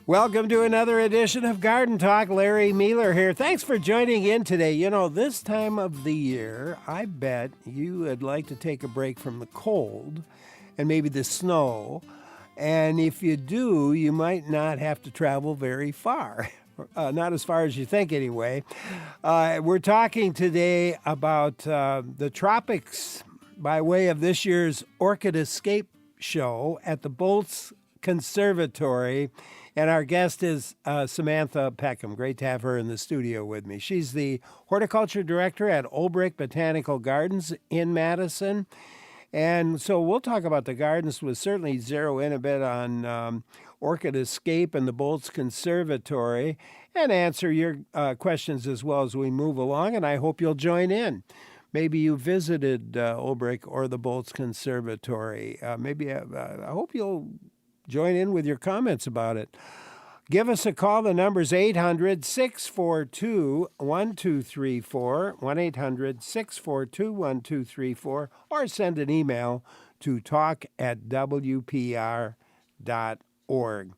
Welcome to another edition of Garden Talk. Larry Mealer here. Thanks for joining in today. You know, this time of the year, I bet you would like to take a break from the cold and maybe the snow. And if you do, you might not have to travel very far. Not as far as you think, anyway. We're talking today about the tropics by way of this year's Orchid Escape show at the Bolts Conservatory. And our guest is Samantha Peckham. Great to have her in the studio with me. She's the horticulture director at Olbrich Botanical Gardens in Madison. And so we'll talk about the gardens. We'll certainly zero in a bit on Orchid Escape and the Bolts Conservatory and answer your questions as well as we move along. And I hope you'll join in. Maybe you visited Olbrich or the Bolts Conservatory. I hope you'll join in with your comments about it. Give us a call. The number's 800-642-1234, 1-800-642-1234, or send an email to talk@wpr.org.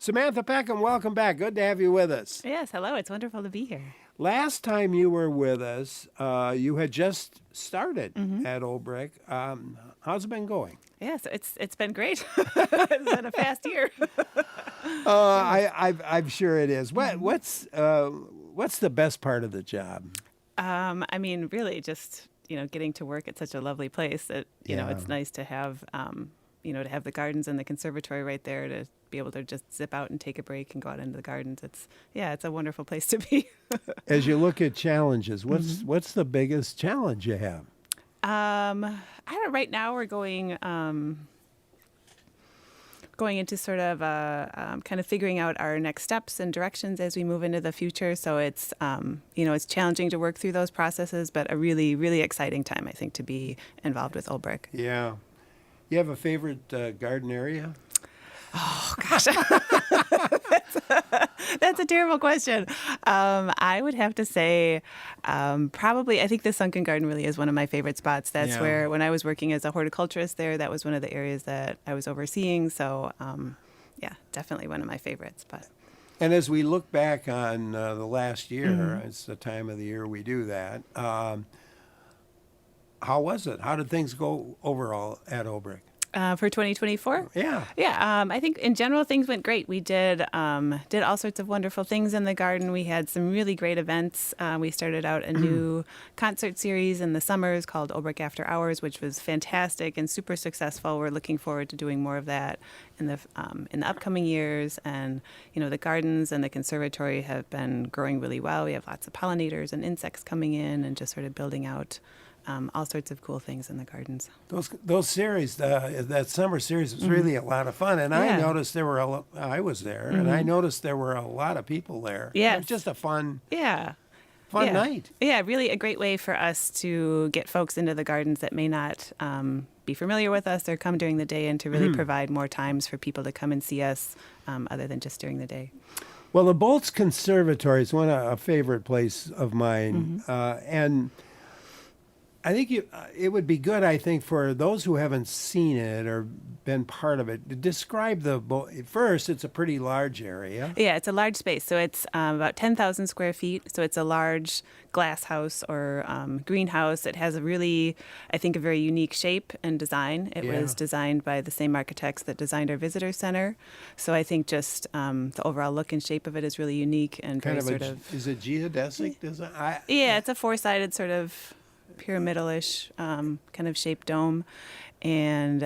Samantha Peckham, welcome back. Good to have you with us. Yes, hello. It's wonderful to be here. Last time you were with us, you had just started at Olbrich. How's it been going? Yeah, so it's been great. It's been a fast year. I'm sure it is. What's the best part of the job? I mean, really, just getting to work at such a lovely place. That it's nice to have to have the gardens and the conservatory right there to be able to just zip out and take a break and go out into the gardens. It's a wonderful place to be. As you look at challenges, what's the biggest challenge you have? I don't know. Right now, we're going into sort of kind of figuring out our next steps and directions as we move into the future. So it's it's challenging to work through those processes, but a really, really exciting time, I think, to be involved with Olbrich. Yeah. You have a favorite garden area? Oh, gosh. That's a terrible question. I would have to say probably, I think the sunken garden really is one of my favorite spots. That's where, when I was working as a horticulturist there, that was one of the areas that I was overseeing. So, definitely one of my favorites. And as we look back on the last year, it's the time of the year we do that. How was it? How did things go overall at Olbrich? For 2024? Yeah. Yeah, I think in general things went great. We did all sorts of wonderful things in the garden. We had some really great events. We started out a new concert series in the summers called Olbrich After Hours, which was fantastic and super successful. We're looking forward to doing more of that in the upcoming years. And the gardens and the conservatory have been growing really well. We have lots of pollinators and insects coming in, and just sort of building out all sorts of cool things in the gardens. Those series, that summer series was really a lot of fun, and I noticed there were I was there, and I noticed there were a lot of people there. Yeah, it was just a fun fun night. Yeah, really a great way for us to get folks into the gardens that may not be familiar with us or come during the day, and to really provide more times for people to come and see us other than just during the day. Well, the Bolts Conservatory is a favorite place of mine, and I think it would be good, I think, for those who haven't seen it or been part of it, to describe first, it's a pretty large area. Yeah, it's a large space. So it's about 10,000 square feet. So it's a large glass house or greenhouse. It has a very unique shape and design. It was designed by the same architects that designed our visitor center. So I think just the overall look and shape of it is really unique and is it geodesic design? It's a four-sided sort of pyramidal-ish kind of shaped dome, and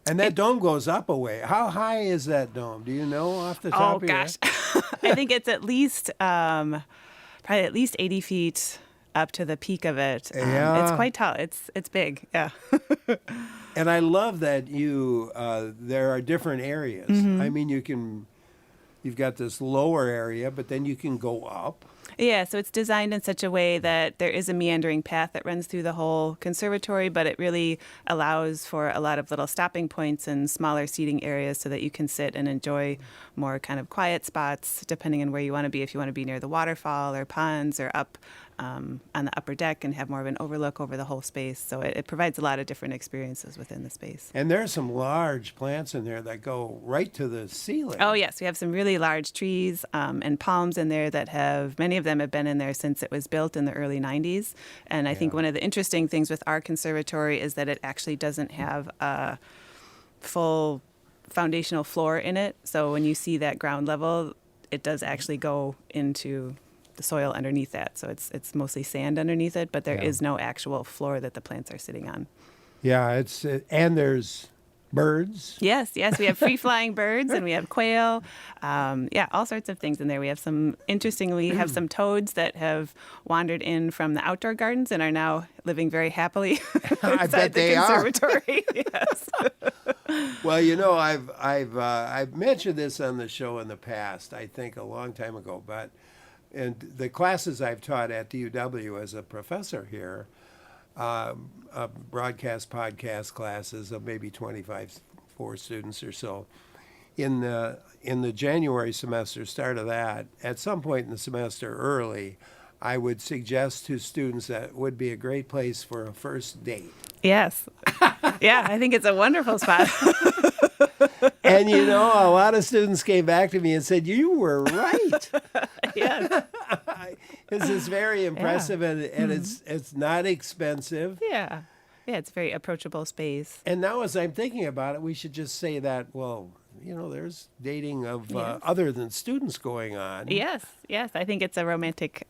that dome goes up a way. How high is that dome? Do you know off the top of your head? I think it's at least probably at least 80 feet up to the peak of it. It's quite tall. It's big. Yeah. And I love that there are different areas. I mean, you've got this lower area, but then you can go up. Yeah, so it's designed in such a way that there is a meandering path that runs through the whole conservatory, but it really allows for a lot of little stopping points and smaller seating areas so that you can sit and enjoy more kind of quiet spots, depending on where you want to be. If you want to be near the waterfall or ponds or up on the upper deck and have more of an overlook over the whole space. So it provides a lot of different experiences within the space. And there are some large plants in there that go right to the ceiling. Oh, yes. We have some really large trees and palms in there that many of them have been in there since it was built in the early 90s. And I think one of the interesting things with our conservatory is that it actually doesn't have a full foundational floor in it. So when you see that ground level, it does actually go into the soil underneath that. So it's mostly sand underneath it, but there is no actual floor that the plants are sitting on. Yeah, and there's birds. Yes, we have free-flying birds and we have quail. All sorts of things in there. We have interestingly, have some toads that have wandered in from the outdoor gardens and are now living very happily inside the conservatory. Yes. Well, I've mentioned this on the show in the past, I think a long time ago, but in the classes I've taught at the UW as a professor here, broadcast podcast classes of maybe 24 students or so. In the January semester, start of that, at some point in the semester early, I would suggest to students that it would be a great place for a first date. Yes. Yeah, I think it's a wonderful spot. And a lot of students came back to me and said, "You were right." Yes. This is very impressive, and it's not expensive. Yeah. Yeah, it's a very approachable space. And now as I'm thinking about it, we should just say that, well, there's dating of other than students going on. Yes. I think it's a romantic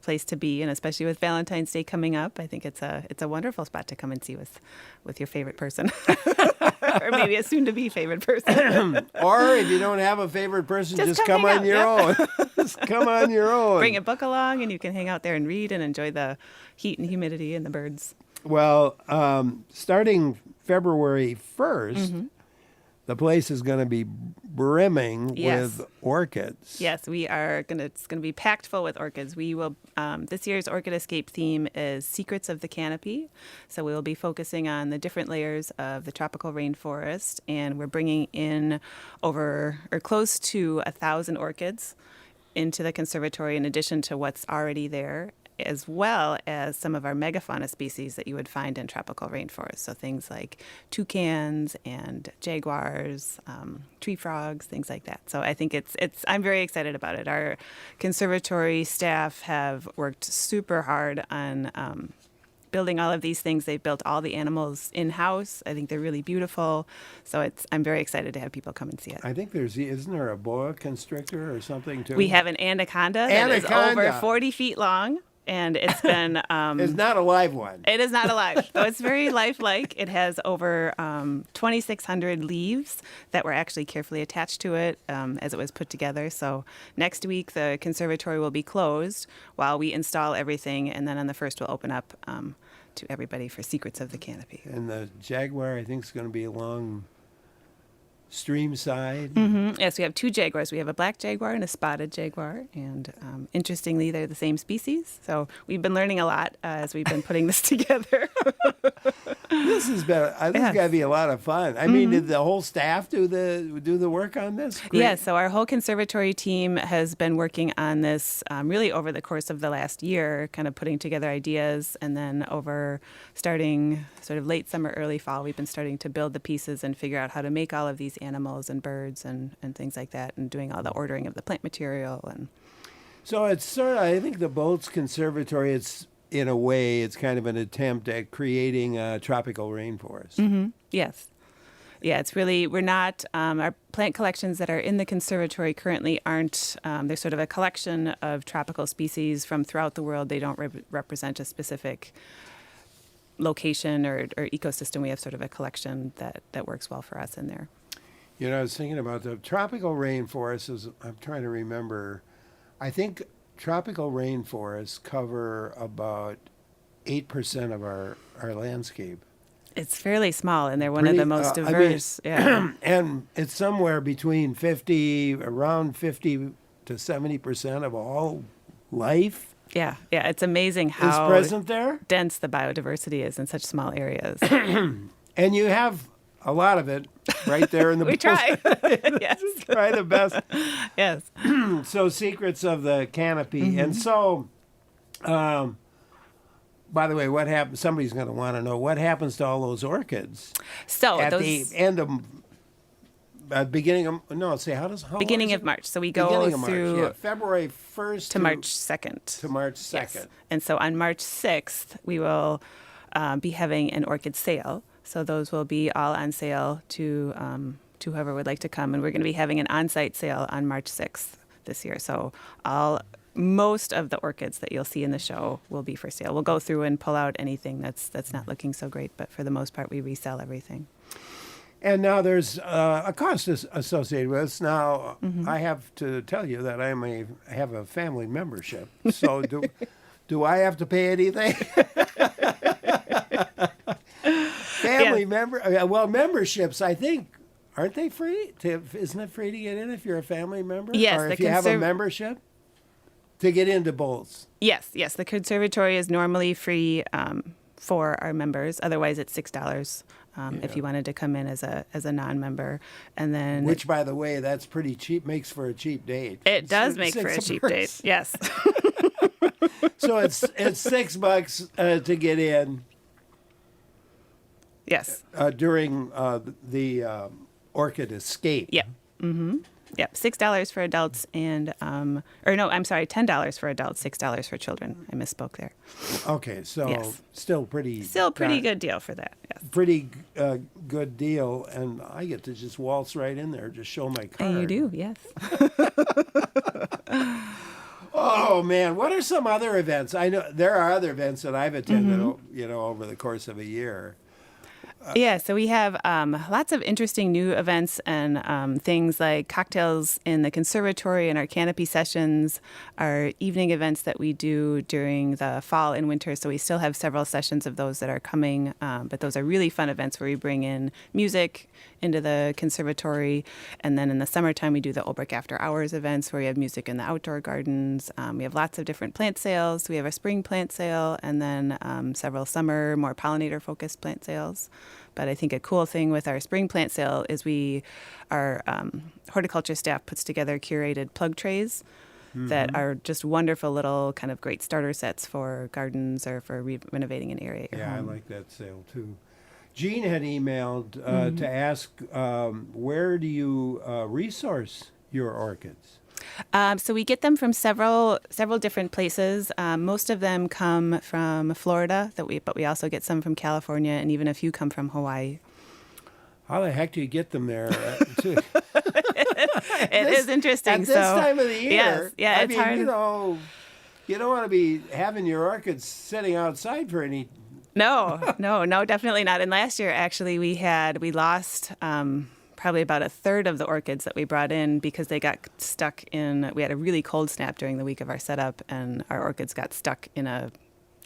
place to be, and especially with Valentine's Day coming up, I think it's a wonderful spot to come and see with your favorite person, or maybe a soon-to-be favorite person. Or if you don't have a favorite person, just come on your own. Just come on your own. Bring a book along, and you can hang out there and read and enjoy the heat and humidity and the birds. Well, starting February 1st, the place is going to be brimming with orchids. Yes, it's going to be packed full with orchids. We will. This year's Orchid Escape theme is Secrets of the Canopy. So we will be focusing on the different layers of the tropical rainforest, and we're bringing in close to 1,000 orchids into the conservatory in addition to what's already there, as well as some of our megafauna species that you would find in tropical rainforests. So things like toucans and jaguars, tree frogs, things like that. So I think I'm very excited about it. Our conservatory staff have worked super hard on building all of these things. They've built all the animals in-house. I think they're really beautiful. So I'm very excited to have people come and see it. I think isn't there a boa constrictor or something too? We have an anaconda that is over 40 feet long. And it's been... it's not a live one. It is not alive. So it's very lifelike. It has over 2,600 leaves that were actually carefully attached to it as it was put together. So next week, the conservatory will be closed while we install everything. And then on the 1st, we'll open up to everybody for Secrets of the Canopy. And the jaguar, I think, is going to be along stream side. Yes, we have 2 jaguars. We have a black jaguar and a spotted jaguar, and interestingly, they're the same species. So we've been learning a lot as we've been putting this together. This has been got to be a lot of fun. I mean, did the whole staff do the work on this? Great. Yeah, so our whole conservatory team has been working on this really over the course of the last year, kind of putting together ideas, and then over starting sort of late summer, early fall, we've been starting to build the pieces and figure out how to make all of these animals and birds and things like that, and doing all the ordering of the plant material. And so it's sort of, I think the Bolt's Conservatory, in a way, it's kind of an attempt at creating a tropical rainforest. Yes. Yeah, it's really, we're not, our plant collections that are in the conservatory currently aren't, they're sort of a collection of tropical species from throughout the world. They don't represent a specific location or ecosystem. We have sort of a collection that works well for us in there. I was thinking about the tropical rainforests. I'm trying to remember. I think tropical rainforests cover about 8% of our landscape. It's fairly small, and they're one of the most diverse. And it's somewhere between around 50 to 70% of all life. Yeah, it's amazing how is present there. Dense the biodiversity is in such small areas. And you have a lot of it right there in the We try. Yes. Try the best. Yes. So Secrets of the Canopy. And so By the way, what happens? Somebody's going to want to know what happens to all those orchids So at those the end of beginning of no. Say how does how long beginning is of it? March. So we go Beginning of March, through yeah, February 1st to March 2nd. to March 2nd. Yes. And so on March 6th, we will be having an orchid sale. So those will be all on sale to whoever would like to come. And we're going to be having an on-site sale on March 6th this year. So most of the orchids that you'll see in the show will be for sale. We'll go through and pull out anything that's not looking so great, but for the most part, we resell everything. And now there's a cost associated with this. Now, I have to tell you that I have a family membership. So do I have to pay anything? Family member? Well, memberships, I think, aren't they free? Isn't it free to get in if you're a family member? Yes. Or if you have a membership? To get into both? Yes. The conservatory is normally free for our members. Otherwise, it's $6 if you wanted to come in as a non-member. And then, which, by the way, that's pretty cheap. Makes for a cheap date. It does make for a cheap date. Yes. So it's $6 to get in. Yes. During the Orchid Escape. Yep. Mm-hmm. Yep. $6 for adults and $10 for adults, $6 for children. I misspoke there. Okay, so Yes. still pretty good deal for that. Yes. Pretty good deal, and I get to just waltz right in there, just show my card. And you do, yes. Oh man, what are some other events? I know there are other events that I've attended, over the course of a year. Yeah, so we have lots of interesting new events and things like cocktails in the conservatory and our canopy sessions, our evening events that we do during the fall and winter. So we still have several sessions of those that are coming, but those are really fun events where we bring in music into the conservatory. And then in the summertime, we do the Olbrich After Hours events where we have music in the outdoor gardens. We have lots of different plant sales. We have a spring plant sale and then several summer, more pollinator-focused plant sales. But I think a cool thing with our spring plant sale is our horticulture staff puts together curated plug trays that are just wonderful little kind of great starter sets for gardens or for renovating an area at your home. I like that sale too. Jean had emailed to ask, where do you resource your orchids? So we get them from several different places. Most of them come from Florida, but we also get some from California, and even a few come from Hawaii. How the heck do you get them there? It is interesting. At this time of the year, it's hard. You don't want to be having your orchids sitting outside for any. No, definitely not. And last year, actually, we lost probably about a third of the orchids that we brought in because they got stuck we had a really cold snap during the week of our setup, and our orchids got stuck in a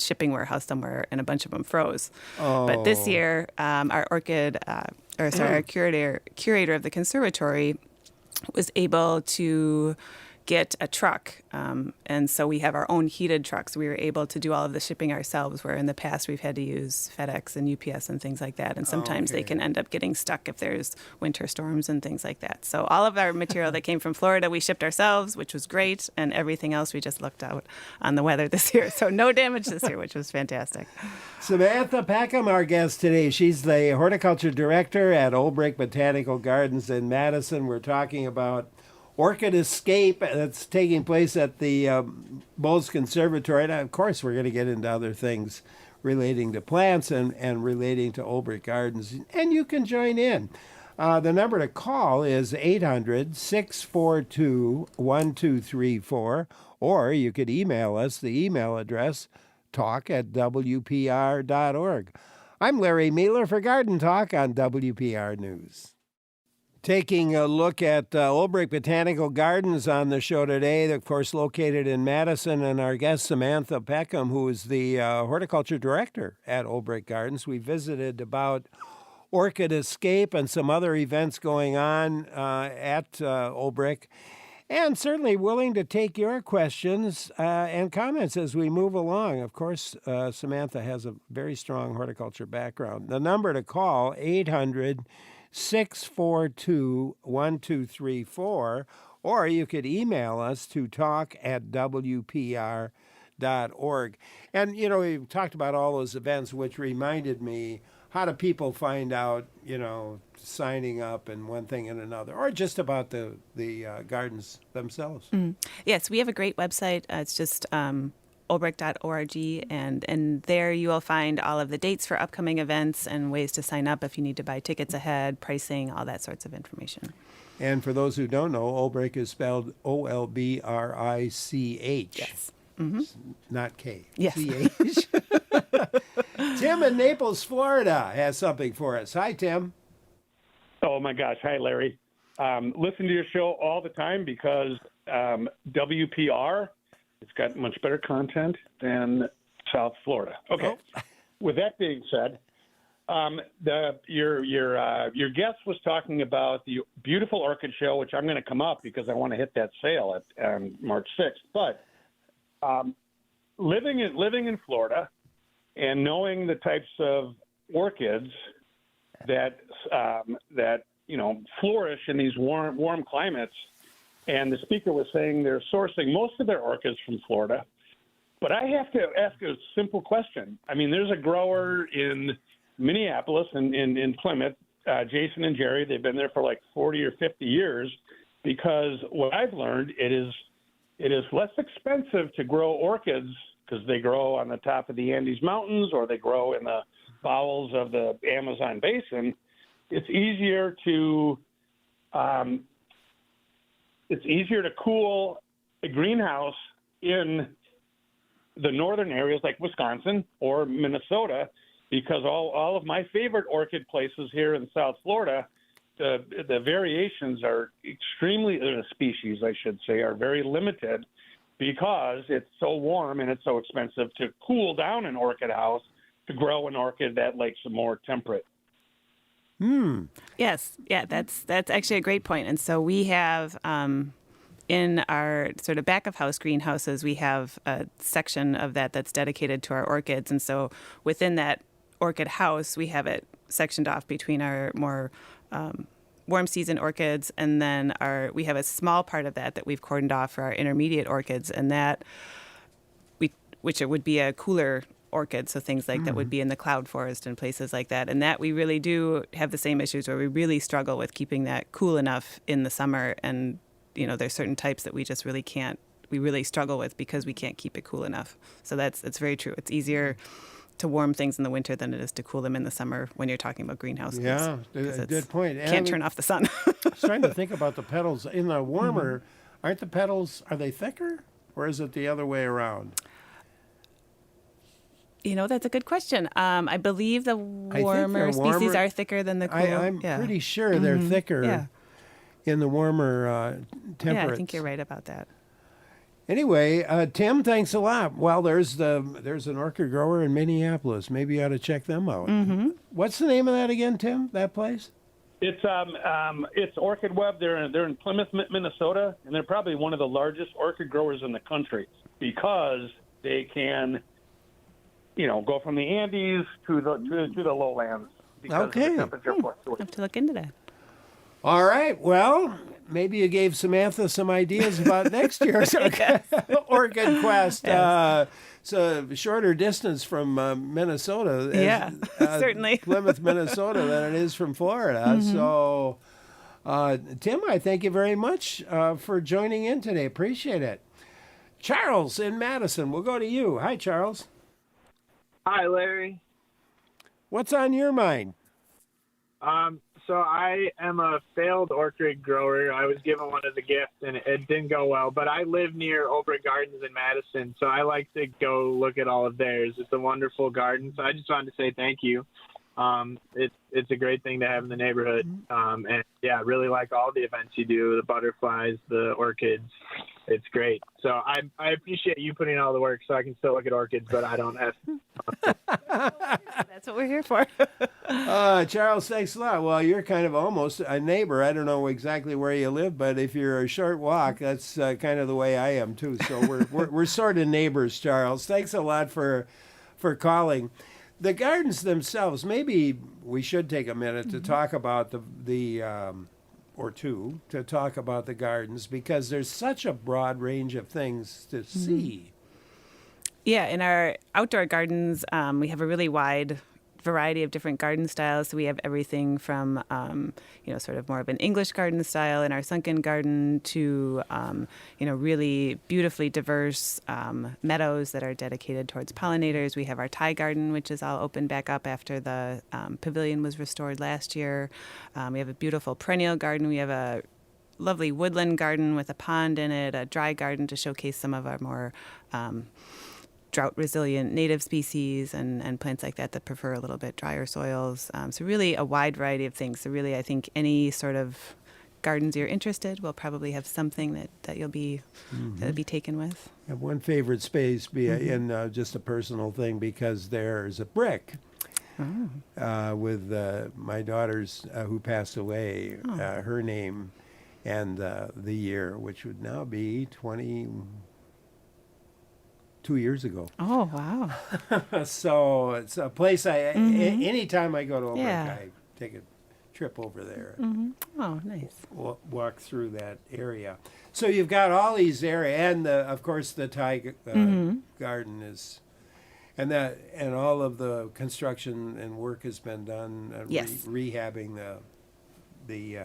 shipping warehouse somewhere, and a bunch of them froze. Oh. But this year, our our curator of the conservatory was able to get a truck. And so we have our own heated trucks. We were able to do all of the shipping ourselves, where in the past we've had to use FedEx and UPS and things like that. And sometimes they can end up getting stuck if there's winter storms and things like that. So all of our material that came from Florida, we shipped ourselves, which was great. And everything else, we just looked out on the weather this year. So no damage this year, which was fantastic. Samantha Peckham, our guest today. She's the horticulture director at Olbrich Botanical Gardens in Madison. We're talking about Orchid Escape that's taking place at the Bowes Conservatory. And of course, we're going to get into other things relating to plants and relating to Olbrich Gardens. And you can join in. The number to call is 800-642-1234, or you could email us. The email address, talk@wpr.org. I'm Larry Mueller for Garden Talk on WPR News. Taking a look at Olbrich Botanical Gardens on the show today, of course, located in Madison, and our guest, Samantha Peckham, who is the horticulture director at Olbrich Gardens. We visited about Orchid Escape and some other events going on at Olbrich, and certainly willing to take your questions and comments as we move along. Of course, Samantha has a very strong horticulture background. The number to call, 800-642-1234, or you could email us to talk@wpr.org. orchid.org. And, we talked about all those events, which reminded me, how do people find out, signing up and one thing and another, or just about the gardens themselves? Yes, we have a great website. It's just olbrich.org, and there you will find all of the dates for upcoming events and ways to sign up if you need to buy tickets ahead, pricing, all that sorts of information. And for those who don't know, Olbrich is spelled Olbrich. Yes. Not K. Yes. CH. Tim in Naples, Florida has something for us. Hi, Tim. Oh, my gosh. Hi, Larry. Listen to your show all the time because WPR, it's got much better content than South Florida. Okay. Oh. With that being said, your guest was talking about the beautiful orchid show, which I'm going to come up because I want to hit that sale at March 6th. But living in Florida and knowing the types of orchids that flourish in these warm climates, and the speaker was saying they're sourcing most of their orchids from Florida. But I have to ask a simple question. I mean, there's a grower in Minneapolis and in Plymouth, Jason and Jerry. They've been there for like 40 or 50 years because what I've learned, it is less expensive to grow orchids because they grow on the top of the Andes Mountains or they grow in the bowels of the Amazon basin. It's easier to cool a greenhouse in the northern areas like Wisconsin or Minnesota, because all of my favorite orchid places here in South Florida, the variations are extremely, the species I should say, are very limited because it's so warm and it's so expensive to cool down an orchid house to grow an orchid that likes a more temperate. Yes, yeah, that's actually a great point. And so we have in our sort of back of house greenhouses, we have a section of that's dedicated to our orchids. And so within that orchid house, we have it sectioned off between our more warm season orchids, and then we have a small part of that we've cordoned off for our intermediate orchids, and which it would be a cooler orchid, so things like that would be in the cloud forest and places like that. And that we really do have the same issues where we really struggle with keeping that cool enough in the summer. And there's certain types that we just really can't. We really struggle with because we can't keep it cool enough. So it's very true. It's easier to warm things in the winter than it is to cool them in the summer when you're talking about greenhouses. Yeah, good point. Can't turn off the sun. I was trying to think about the petals. In the warmer, aren't the petals, are they thicker or is it the other way around? That's a good question. I believe the warmer species are thicker than the cool. I'm pretty sure they're thicker in the warmer temperate. Yeah, I think you're right about that. Anyway, Tim, thanks a lot. Well, there's an orchid grower in Minneapolis. Maybe you ought to check them out. What's the name of that again, Tim? That place? It's Orchid Web. They're in Plymouth, Minnesota, and they're probably one of the largest orchid growers in the country because they can, go from the Andes to the lowlands. Okay. Of the temperature fluctuation. Have to look into that. All right. Well, maybe you gave Samantha some ideas about next year's Orchid Quest. Yes. It's a shorter distance from Minnesota. Certainly. Plymouth, Minnesota, than it is from Florida. So, Tim, I thank you very much for joining in today. Appreciate it. Charles in Madison, we'll go to you. Hi, Charles. Hi, Larry. What's on your mind? So I am a failed orchid grower. I was given one as a gift, and it didn't go well. But I live near Orchid Gardens in Madison, so I like to go look at all of theirs. It's a wonderful garden. So I just wanted to say thank you. It's a great thing to have in the neighborhood. And, I really like all the events you do, the butterflies, the orchids. It's great. So I appreciate you putting in all the work so I can still look at orchids, but I don't have to. That's what we're here for. Charles, thanks a lot. Well, you're kind of almost a neighbor. I don't know exactly where you live, but if you're a short walk, that's kind of the way I am too. So we're sort of neighbors, Charles. Thanks a lot for calling. The gardens themselves, maybe we should take a minute to talk about to talk about the gardens, because there's such a broad range of things to see. Yeah, in our outdoor gardens, we have a really wide variety of different garden styles. So we have everything from, sort of more of an English garden style in our sunken garden to, really beautifully diverse meadows that are dedicated towards pollinators. We have our Thai garden, which is all opened back up after the pavilion was restored last year. We have a beautiful perennial garden. We have a lovely woodland garden with a pond in it, a dry garden to showcase some of our more drought-resilient native species and plants like that that prefer a little bit drier soils. So really a wide variety of things. So really I think any sort of gardens you're interested will probably have something that you'll be that'll be taken with. I have one favorite space in just a personal thing because there's a brick with my daughter's who passed away, her name and the year, which would now be 22 years ago. Oh, wow. So it's a place anytime I go to Olbrich, Yeah. I take a trip over there. Oh, nice. Walk through that area. So you've got all these areas, and of course the Thai garden is, and all of the construction and work has been done. Yes. Rehabbing the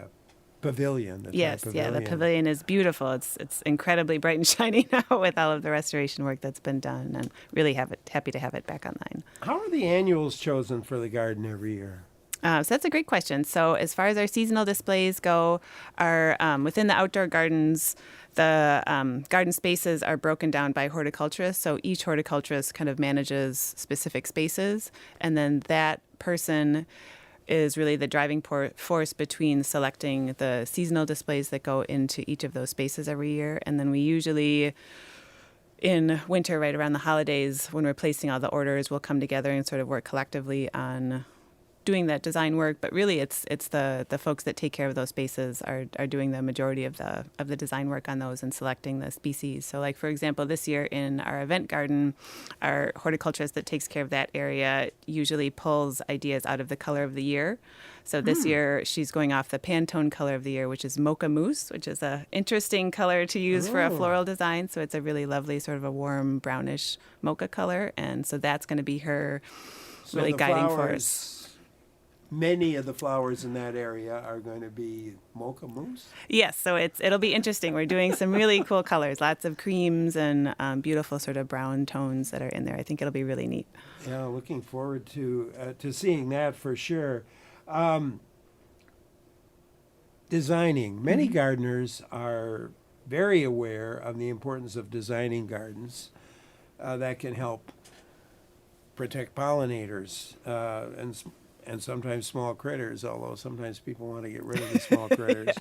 pavilion. The Thai Yes, pavilion. the pavilion is beautiful. It's incredibly bright and shiny now with all of the restoration work that's been done, and really happy to have it back online. How are the annuals chosen for the garden every year? So that's a great question. So as far as our seasonal displays go, our within the outdoor gardens, the garden spaces are broken down by horticulturists. So each horticulturist kind of manages specific spaces, and then that person is really the driving force between selecting the seasonal displays that go into each of those spaces every year. And then we usually, in winter, right around the holidays, when we're placing all the orders, we'll come together and sort of work collectively on doing that design work. But really it's the folks that take care of those spaces are doing the majority of the design work on those and selecting the species. So like, for example, this year in our event garden, our horticulturist that takes care of that area usually pulls ideas out of the color of the year. So this year she's going off the Pantone color of the year, which is mocha mousse, which is a interesting color to use for a floral design. So it's a really lovely sort of a warm brownish mocha color. And so that's going to be her really guiding force. Many of the flowers in that area are going to be mocha mousse. Yes, so it'll be interesting. We're doing some really cool colors, lots of creams and beautiful sort of brown tones that are in there. I think it'll be really neat. Yeah, looking forward to seeing that for sure. Designing. Many gardeners are very aware of the importance of designing gardens that can help protect pollinators and sometimes small critters, although sometimes people want to get rid of the small critters.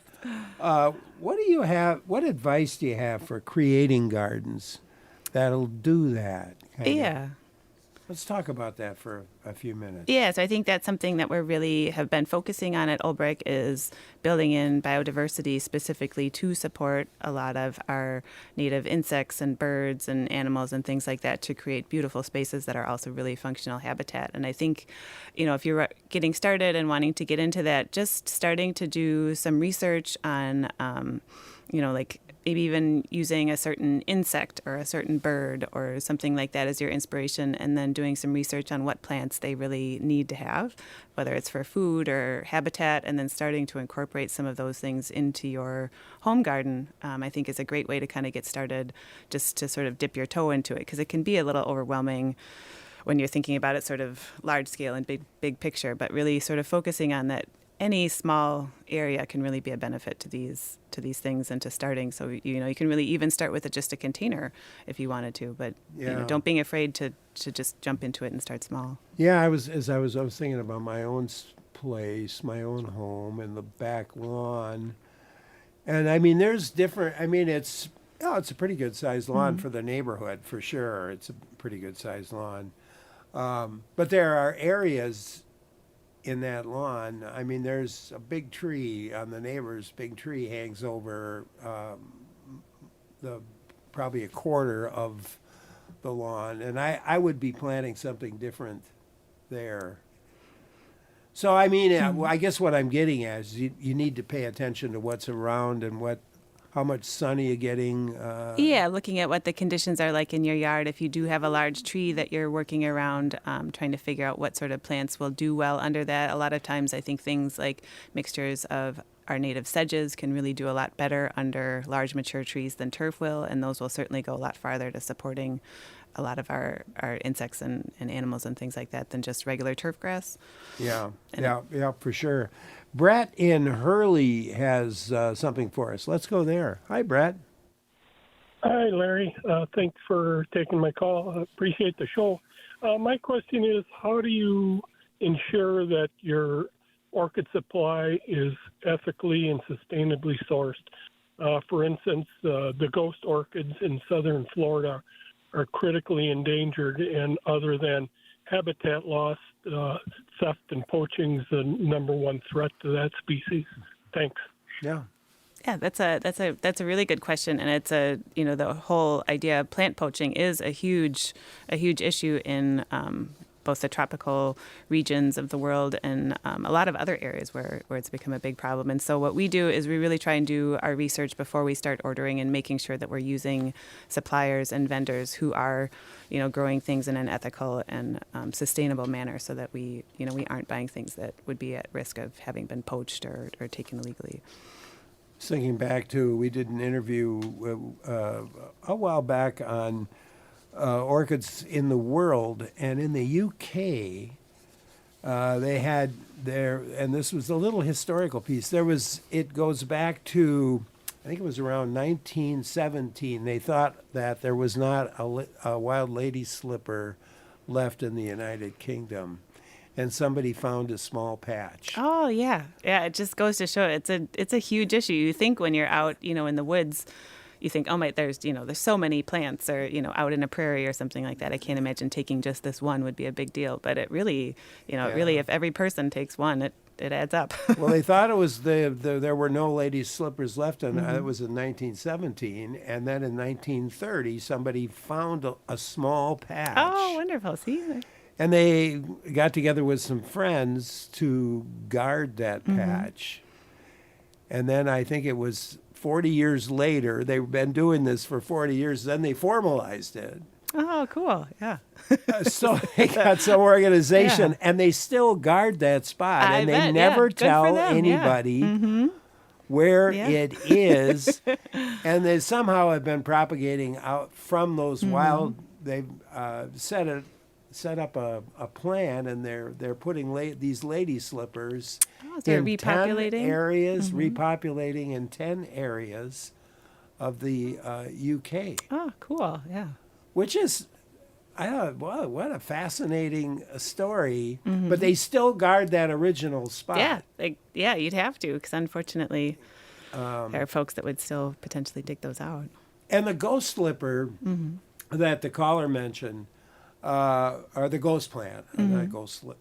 What advice do you have for creating gardens that'll do that? Yeah. Let's talk about that for a few minutes. Yeah, so I think that's something that we really have been focusing on at Olbrich is building in biodiversity specifically to support a lot of our native insects and birds and animals and things like that to create beautiful spaces that are also really functional habitat. And I think, if you're getting started and wanting to get into that, just starting to do some research on, like maybe even using a certain insect or a certain bird or something like that as your inspiration, and then doing some research on what plants they really need to have, whether it's for food or habitat, and then starting to incorporate some of those things into your home garden, I think is a great way to kind of get started, just to sort of dip your toe into it, because it can be a little overwhelming when you're thinking about it sort of large scale and big picture, but really sort of focusing on that any small area can really be a benefit to these things and to starting. So you can really even start with just a container if you wanted to, but don't be afraid to just jump into it and start small. Yeah, I was thinking about my own place, my own home, and the back lawn, and I mean there's different. I mean it's a pretty good sized lawn for the neighborhood for sure. It's a pretty good sized lawn, but there are areas in that lawn. I mean, there's a big tree on the neighbor's big tree hangs over probably a quarter of the lawn, and I would be planting something different there. So I mean, I guess what I'm getting at is you need to pay attention to what's around and what how much sun are you getting? Yeah, looking at what the conditions are like in your yard. If you do have a large tree that you're working around, trying to figure out what sort of plants will do well under that. A lot of times I think things like mixtures of our native sedges can really do a lot better under large mature trees than turf will, and those will certainly go a lot farther to supporting a lot of our insects and animals and things like that than just regular turf grass. Yeah, for sure. Brett in Hurley has something for us. Let's go there. Hi, Brett. Hi, Larry. Thanks for taking my call. I appreciate the show. My question is, how do you ensure that your orchid supply is ethically and sustainably sourced? For instance, the ghost orchids in southern Florida are critically endangered, and other than habitat loss, theft and poaching is the number one threat to that species. Thanks. Yeah. Yeah, that's a really good question, and it's the whole idea of plant poaching is a huge issue in both the tropical regions of the world and a lot of other areas where it's become a big problem. And so what we do is we really try and do our research before we start ordering and making sure that we're using suppliers and vendors who are, growing things in an ethical and sustainable manner, so that we aren't buying things that would be at risk of having been poached or taken illegally. Thinking back to, we did an interview a while back on orchids in the world, and in the UK, they had and this was a little historical piece. It goes back to, I think it was around 1917. They thought that there was not a wild lady slipper left in the United Kingdom, and somebody found a small patch. Oh yeah. It just goes to show it's a huge issue. You think when you're out, in the woods, you think, oh my, there's so many plants, or out in a prairie or something like that. I can't imagine taking just this one would be a big deal, but it really, really, if every person takes one, it adds up. Well, they thought it was there were no ladies' slippers left, and it was in 1917, and then in 1930, somebody found a small patch. Oh, wonderful! See. And they got together with some friends to guard that patch. And then I think it was 40 years later, they've been doing this for 40 years, then they formalized it. Oh, cool. Yeah. So they got some organization, and they still guard that spot. I and they bet, never Good tell for them, anybody where it is. And they somehow have been propagating out from those wild, they've set up a plan, and they're putting these lady slippers so in repopulating 10 areas, repopulating in 10 areas of the UK. Oh, cool. Yeah. Which is, I thought, wow, what a fascinating story. But they still guard that original spot. Yeah, you'd have to, because unfortunately, there are folks that would still potentially dig those out. And the ghost slipper that the caller mentioned, or the ghost plant,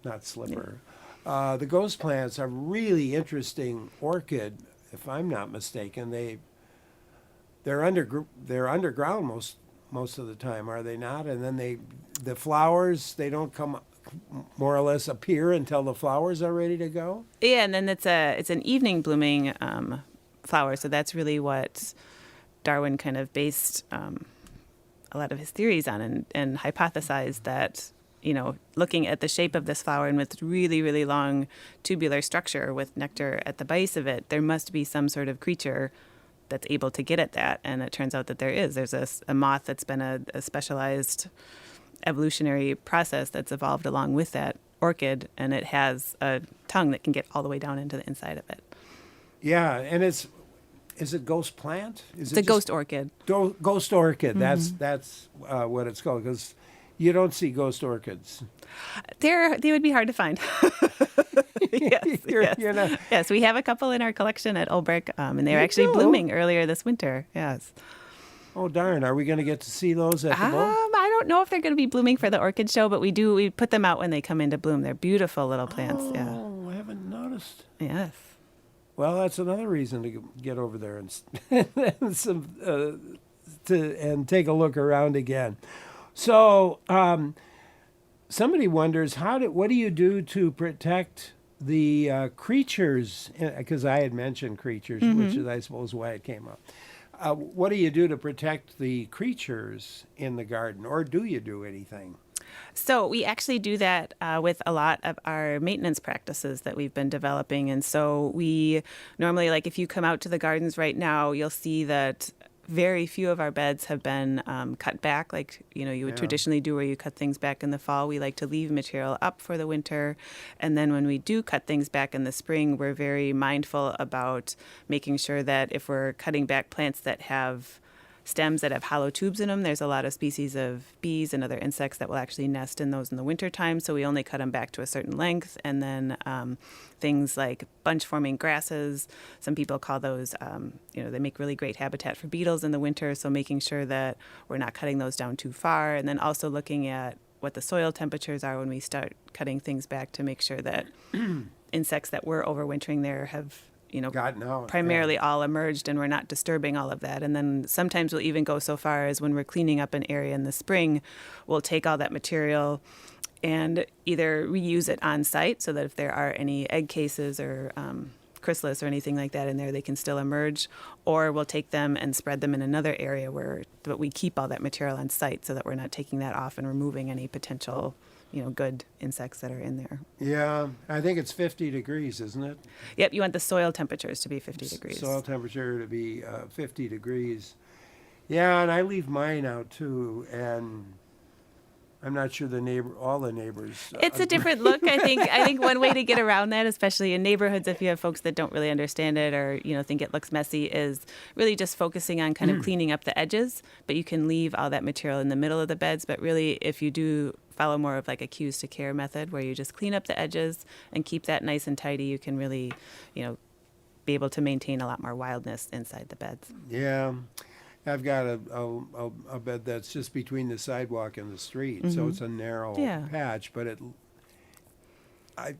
not slipper. The ghost plants are really interesting orchid, if I'm not mistaken. They're underground most of the time, are they not? And then the flowers, they don't come, more or less appear until the flowers are ready to go. Yeah, and then it's an evening blooming flower, so that's really what Darwin kind of based a lot of his theories on, and hypothesized that, looking at the shape of this flower and with really, really long tubular structure with nectar at the base of it, there must be some sort of creature that's able to get at that. And it turns out that there is. There's a moth that's been a specialized evolutionary process that's evolved along with that orchid, and it has a tongue that can get all the way down into the inside of it. Yeah, and is it ghost plant? It's a ghost orchid. Ghost orchid. That's what it's called, because you don't see ghost orchids. They would be hard to find. Yes. Yes, we have a couple in our collection at Olbrich, and they're actually blooming earlier this winter. Yes. Oh darn! Are we going to get to see those at the boat? I don't know if they're going to be blooming for the orchid show, but we put them out when they come into bloom. They're beautiful little plants. Oh, I haven't noticed. Yes. Well, that's another reason to get over there and and take a look around again. So, somebody wonders what do you do to protect the creatures? Because I had mentioned creatures, which is, I suppose, why it came up. What do you do to protect the creatures in the garden, or do you do anything? So we actually do that with a lot of our maintenance practices that we've been developing. And so we normally, like if you come out to the gardens right now, you'll see that very few of our beds have been cut back like you would traditionally do, where you cut things back in the fall. We like to leave material up for the winter, and then when we do cut things back in the spring, we're very mindful about making sure that if we're cutting back plants that have stems that have hollow tubes in them, there's a lot of species of bees and other insects that will actually nest in those in the wintertime. So we only cut them back to a certain length. And then things like bunch-forming grasses, some people call those, they make really great habitat for beetles in the winter. So making sure that we're not cutting those down too far. And then also looking at what the soil temperatures are when we start cutting things back to make sure that insects that were overwintering there have gotten out, primarily all emerged, and we're not disturbing all of that. And then sometimes we'll even go so far as when we're cleaning up an area in the spring, we'll take all that material and either reuse it on site so that if there are any egg cases or chrysalis or anything like that in there, they can still emerge, or we'll take them and spread them in another area but we keep all that material on site so that we're not taking that off and removing any potential good insects that are in there. Yeah, I think it's 50 degrees, isn't it? Yep, you want the soil temperatures to be 50 degrees. Soil temperature to be 50 degrees. Yeah, and I leave mine out too, and I'm not sure all the neighbors. It's a different look. I think one way to get around that, especially in neighborhoods, if you have folks that don't really understand it or think it looks messy, is really just focusing on kind of cleaning up the edges. But you can leave all that material in the middle of the beds. But really, if you do follow more of like a cues to care method, where you just clean up the edges and keep that nice and tidy, you can really, be able to maintain a lot more wildness inside the beds. Yeah. I've got a bed that's just between the sidewalk and the street, so it's a narrow patch. But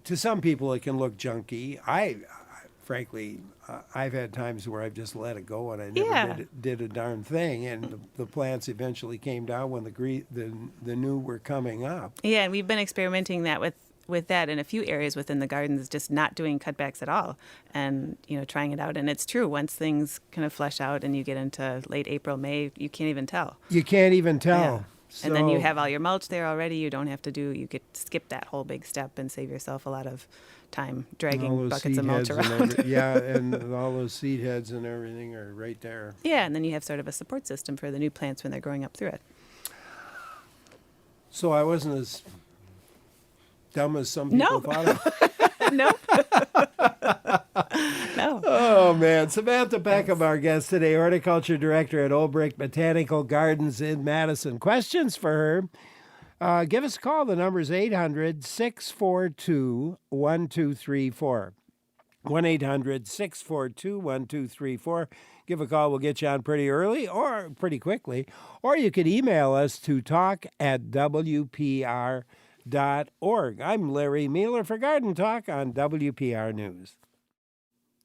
to some people, it can look junky. Frankly, I've had times where I've just let it go and I never did a darn thing, and the plants eventually came down when the new were coming up. Yeah, and we've been experimenting that with that in a few areas within the gardens, just not doing cutbacks at all and, trying it out. And it's true, once things kind of flesh out and you get into late April, May, you can't even tell. You can't even tell. Yeah. So, and then you have all your mulch there already. You don't have to you could skip that whole big step and save yourself a lot of time dragging buckets of mulch around. And all those seed heads and everything are right there. Yeah, and then you have sort of a support system for the new plants when they're growing up through it. So I wasn't as dumb as some people thought. No. No. Oh, man. Samantha Peckham, our guest today, Horticulture Director at Olbrich Botanical Gardens in Madison. Questions for her? Give us a call. The number is 800-642-1234. 1-800-642-1234. Give a call. We'll get you on pretty early or pretty quickly. Or you could email us to talk@WPR.org. I'm Larry Mueller for Garden Talk on WPR News.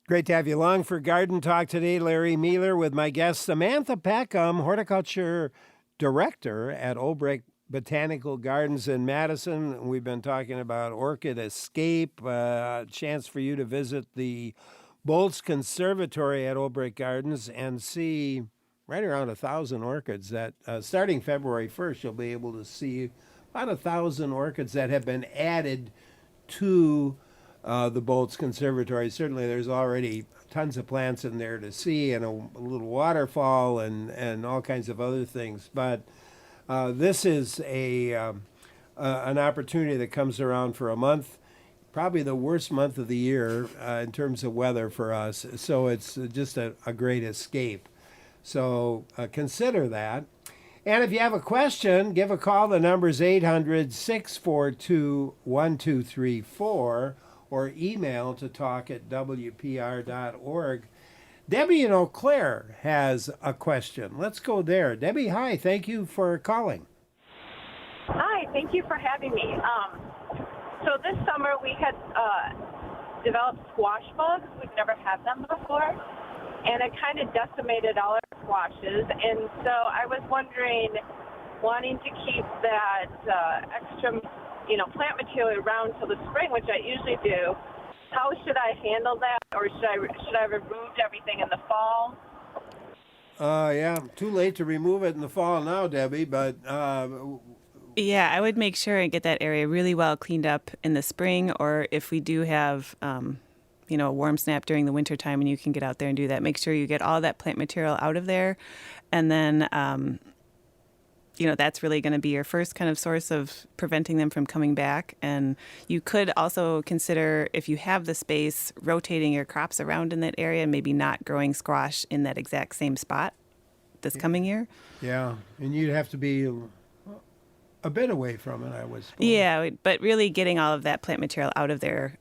Great to have you along for Garden Talk today. Larry Mueller with my guest Samantha Peckham, Horticulture Director at Olbrich Botanical Gardens in Madison. We've been talking about Orchid Escape, a chance for you to visit the Bolts Conservatory at Olbrich Gardens and see right around 1,000 orchids that starting February 1st, you'll be able to see about 1,000 orchids that have been added to the Bolts Conservatory. Certainly there's already tons of plants in there to see and a little waterfall and all kinds of other things. But this is an opportunity that comes around for a month, probably the worst month of the year in terms of weather for us. So it's just a great escape. So consider that. And if you have a question, give a call. The number is 800-642-1234 or email to talk@WPR.org. Debbie in Eau Claire has a question. Let's go there. Debbie, hi. Thank you for calling. Hi. Thank you for having me. So this summer we had developed squash bugs. We've never had them before. And it kind of decimated all our squashes. And so I was wondering, wanting to keep that extra, plant material around till the spring, which I usually do, how should I handle that? Or should I have removed everything in the fall? Yeah, too late to remove it in the fall now, Debbie, but Yeah, I would make sure and get that area really well cleaned up in the spring, or if we do have, a warm snap during the wintertime and you can get out there and do that, make sure you get all that plant material out of there. And then, that's really going to be your first kind of source of preventing them from coming back. And you could also consider, if you have the space, rotating your crops around in that area and maybe not growing squash in that exact same spot this coming year. yeah, and you'd have to be a bit away from it, I would suppose. Yeah, but really getting all of that plant material out of there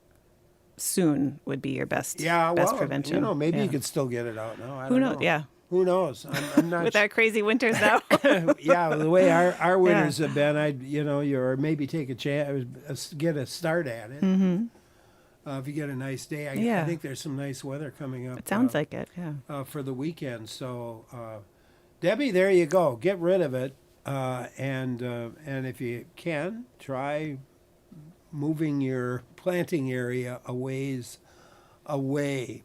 soon would be your best prevention. Maybe Yeah. you could still get it out now. I Who don't knows? know. Yeah. Who knows? I'm not With our crazy winters now. yeah, the way our winters have been, or maybe take a chance, get a start at it. Mm-hmm. If you get a nice day, I Yeah. think there's some nice weather coming up. It sounds like it, yeah. For the weekend. So, Debbie, there you go. Get rid of it, and if you can, try moving your planting area a ways away.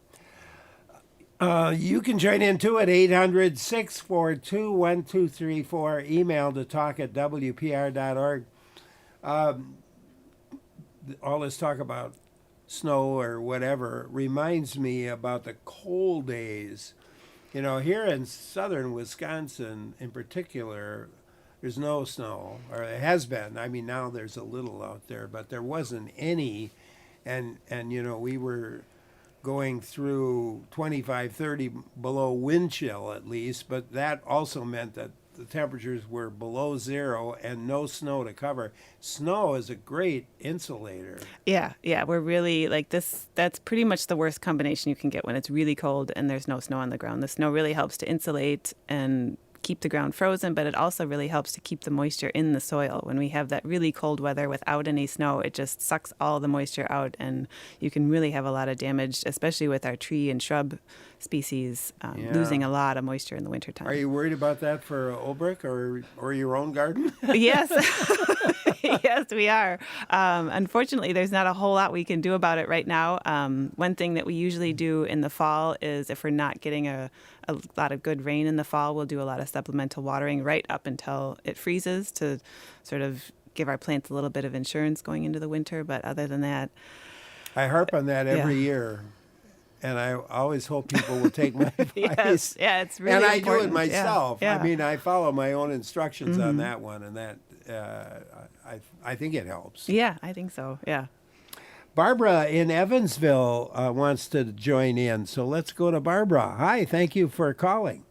You can join in too at 800-642-1234. Email to talk@wpr.org. All this talk about snow or whatever reminds me about the cold days. Here in southern Wisconsin in particular, there's no snow, or it has been. I mean, now there's a little out there, but there wasn't any. And we were going through 25, 30 below wind chill at least, but that also meant that the temperatures were below zero and no snow to cover. Snow is a great insulator. Yeah, we're really like this. That's pretty much the worst combination you can get when it's really cold and there's no snow on the ground. The snow really helps to insulate and keep the ground frozen, but it also really helps to keep the moisture in the soil. When we have that really cold weather without any snow, it just sucks all the moisture out, and you can really have a lot of damage, especially with our tree and shrub species losing a lot of moisture in the wintertime. Are you worried about that for Olbrich or your own garden? Yes. Yes, we are. Unfortunately, there's not a whole lot we can do about it right now. One thing that we usually do in the fall is, if we're not getting a lot of good rain in the fall, we'll do a lot of supplemental watering right up until it freezes to sort of give our plants a little bit of insurance going into the winter. But other than that, I harp on that every year. And I always hope people will take my advice. Yes. Yeah, it's really and I important. do it myself. Yeah. I mean, I follow my own instructions on that one, and that I think it helps. Yeah, I think so. Yeah. Barbara in Evansville wants to join in, so let's go to Barbara. Hi, thank you for calling.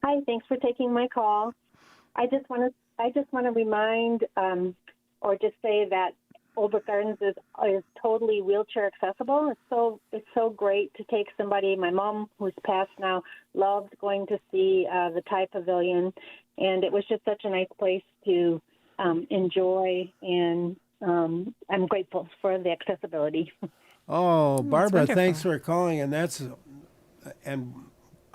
Hi, thanks for taking my call. I just want to remind or just say that Olbrich Gardens is totally wheelchair accessible. It's so great to take somebody. My mom, who's passed now, loved going to see the Thai Pavilion, and it was just such a nice place to enjoy, and I'm grateful for the accessibility. Oh, Barbara, wonderful. thanks for calling, and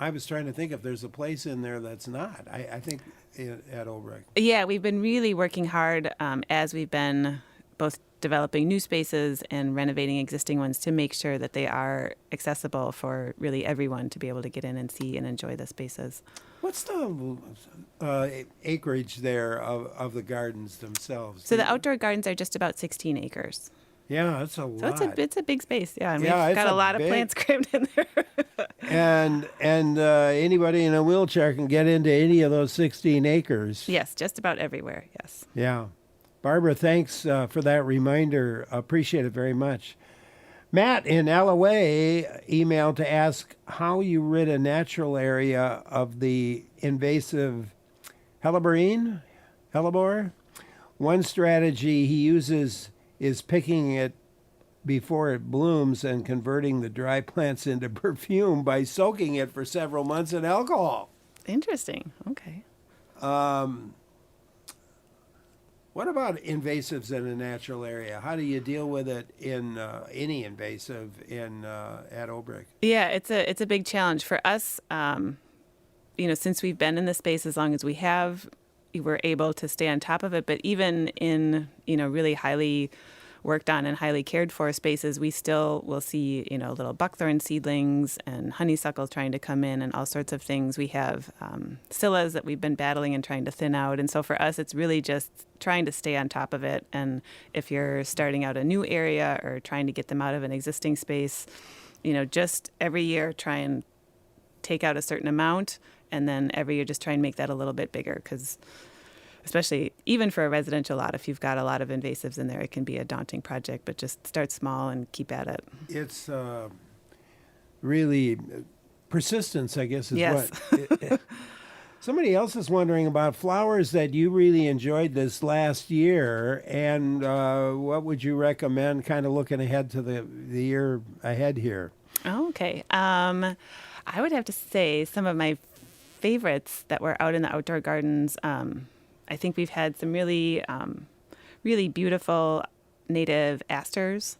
I was trying to think if there's a place in there that's not. I think at Olbrich. Yeah, we've been really working hard as we've been both developing new spaces and renovating existing ones to make sure that they are accessible for really everyone to be able to get in and see and enjoy the spaces. What's the acreage there of the gardens themselves? So the outdoor gardens are just about 16 acres. Yeah, that's a lot. So it's a big space. Yeah, and Yeah, we've it's got a a lot of big- plants crammed in there. And anybody in a wheelchair can get into any of those 16 acres. Yes, just about everywhere. Yes. Yeah. Barbara, thanks for that reminder. Appreciate it very much. Matt in LOA emailed to ask how you rid a natural area of the invasive hellebore. One strategy he uses is picking it before it blooms and converting the dry plants into perfume by soaking it for several months in alcohol. Interesting. Okay. What about invasives in a natural area? How do you deal with it in any invasive at Olbrich? Yeah, it's a big challenge for us. Since we've been in the space as long as we have, we're able to stay on top of it. But even in really highly worked on and highly cared for spaces, we still will see, little buckthorn seedlings and honeysuckle trying to come in and all sorts of things. We have scillas that we've been battling and trying to thin out. And so for us, it's really just trying to stay on top of it. And if you're starting out a new area or trying to get them out of an existing space, just every year try and take out a certain amount, and then every year just try and make that a little bit bigger, because especially even for a residential lot, if you've got a lot of invasives in there, it can be a daunting project, but just start small and keep at it. It's really persistence, I guess, is Yes. what. Somebody else is wondering about flowers that you really enjoyed this last year, and what would you recommend kind of looking ahead to the year ahead here? Okay. I would have to say some of my favorites that were out in the outdoor gardens. I think we've had some really, really beautiful native asters.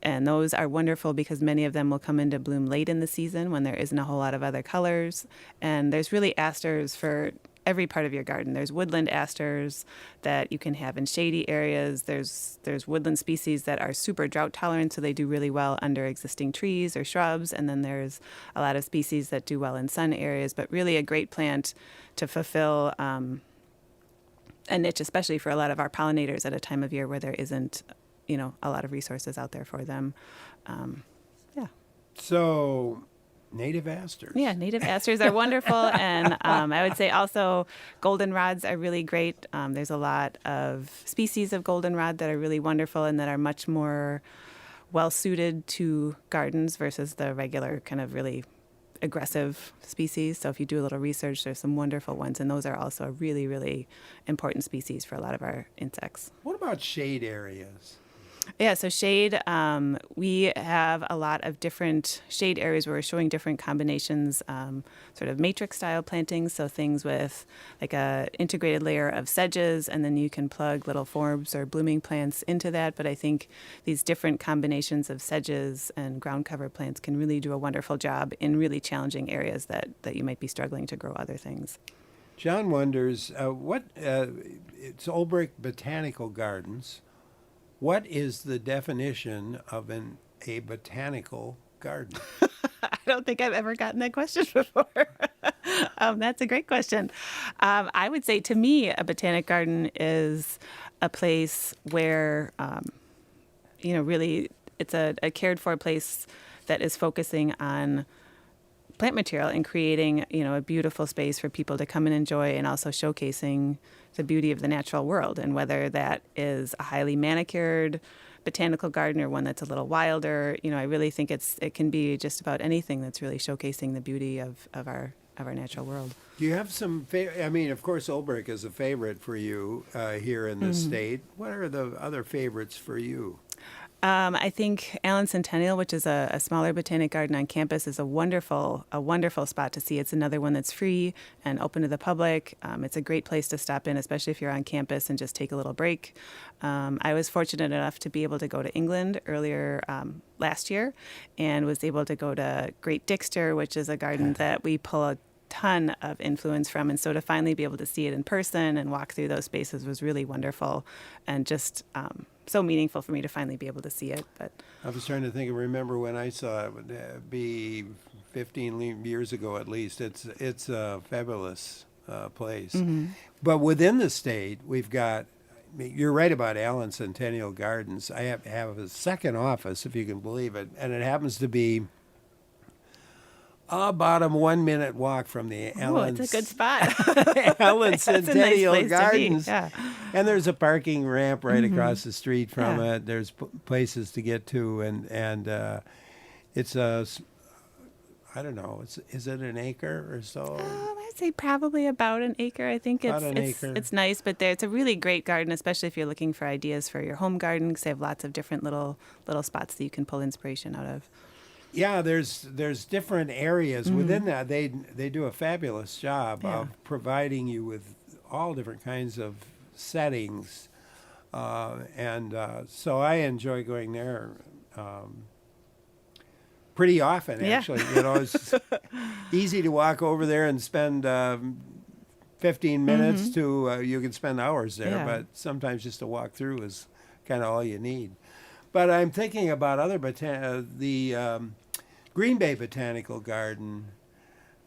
And those are wonderful because many of them will come into bloom late in the season when there isn't a whole lot of other colors. And there's really asters for every part of your garden. There's woodland asters that you can have in shady areas. There's woodland species that are super drought tolerant, so they do really well under existing trees or shrubs. And then there's a lot of species that do well in sun areas, but really a great plant to fulfill a niche, especially for a lot of our pollinators at a time of year where there isn't a lot of resources out there for them. So, native asters. Yeah, native asters are wonderful. And I would say also goldenrods are really great. There's a lot of species of goldenrod that are really wonderful and that are much more well-suited to gardens versus the regular kind of really aggressive species. So if you do a little research, there's some wonderful ones. And those are also a really, really important species for a lot of our insects. What about shade areas? Yeah, so shade, we have a lot of different shade areas where we're showing different combinations, sort of matrix-style plantings, so things with like a integrated layer of sedges, and then you can plug little forbs or blooming plants into that. But I think these different combinations of sedges and ground cover plants can really do a wonderful job in really challenging areas that you might be struggling to grow other things. John wonders, it's Olbrich Botanical Gardens. What is the definition of a botanical garden? I don't think I've ever gotten that question before. That's a great question. I would say, to me, a botanic garden is a place where, really it's a cared for place that is focusing on plant material and creating, a beautiful space for people to come and enjoy, and also showcasing the beauty of the natural world. And whether that is a highly manicured botanical garden or one that's a little wilder, I really think it can be just about anything that's really showcasing the beauty of our natural world. Do you have some of course, Olbrich is a favorite for you here in the state. What are the other favorites for you? I think Allen Centennial, which is a smaller botanic garden on campus, is a wonderful spot to see. It's another one that's free and open to the public. It's a great place to stop in, especially if you're on campus and just take a little break. I was fortunate enough to be able to go to England earlier last year and was able to go to Great Dixter, which is a garden that we pull a ton of influence from. And so to finally be able to see it in person and walk through those spaces was really wonderful and just so meaningful for me to finally be able to see it. But I was trying to think and remember when I saw it. Would be 15 years ago at least. It's a fabulous place. Mm-hmm. But within the state, we've got, you're right about Allen Centennial Gardens. I have a second office, if you can believe it, and it happens to be about a 1 minute walk from the Allen. It's a good spot. Allen Centennial nice Gardens. Yeah. And there's a parking ramp right across the street from it. There's places to get to, and it's I don't know. Is it an acre or so? I'd say probably about an acre. I think it's nice, but it's a really great garden, especially if you're looking for ideas for your home garden, because they have lots of different little spots that you can pull inspiration out of. Yeah, there's different areas within that. They do a fabulous job of providing you with all different kinds of settings, and so I enjoy going there pretty often. Actually, it's easy to walk over there and spend 15 minutes to you can spend hours there, but sometimes just to walk through is kind of all you need. But I'm thinking about other the Green Bay Botanical Garden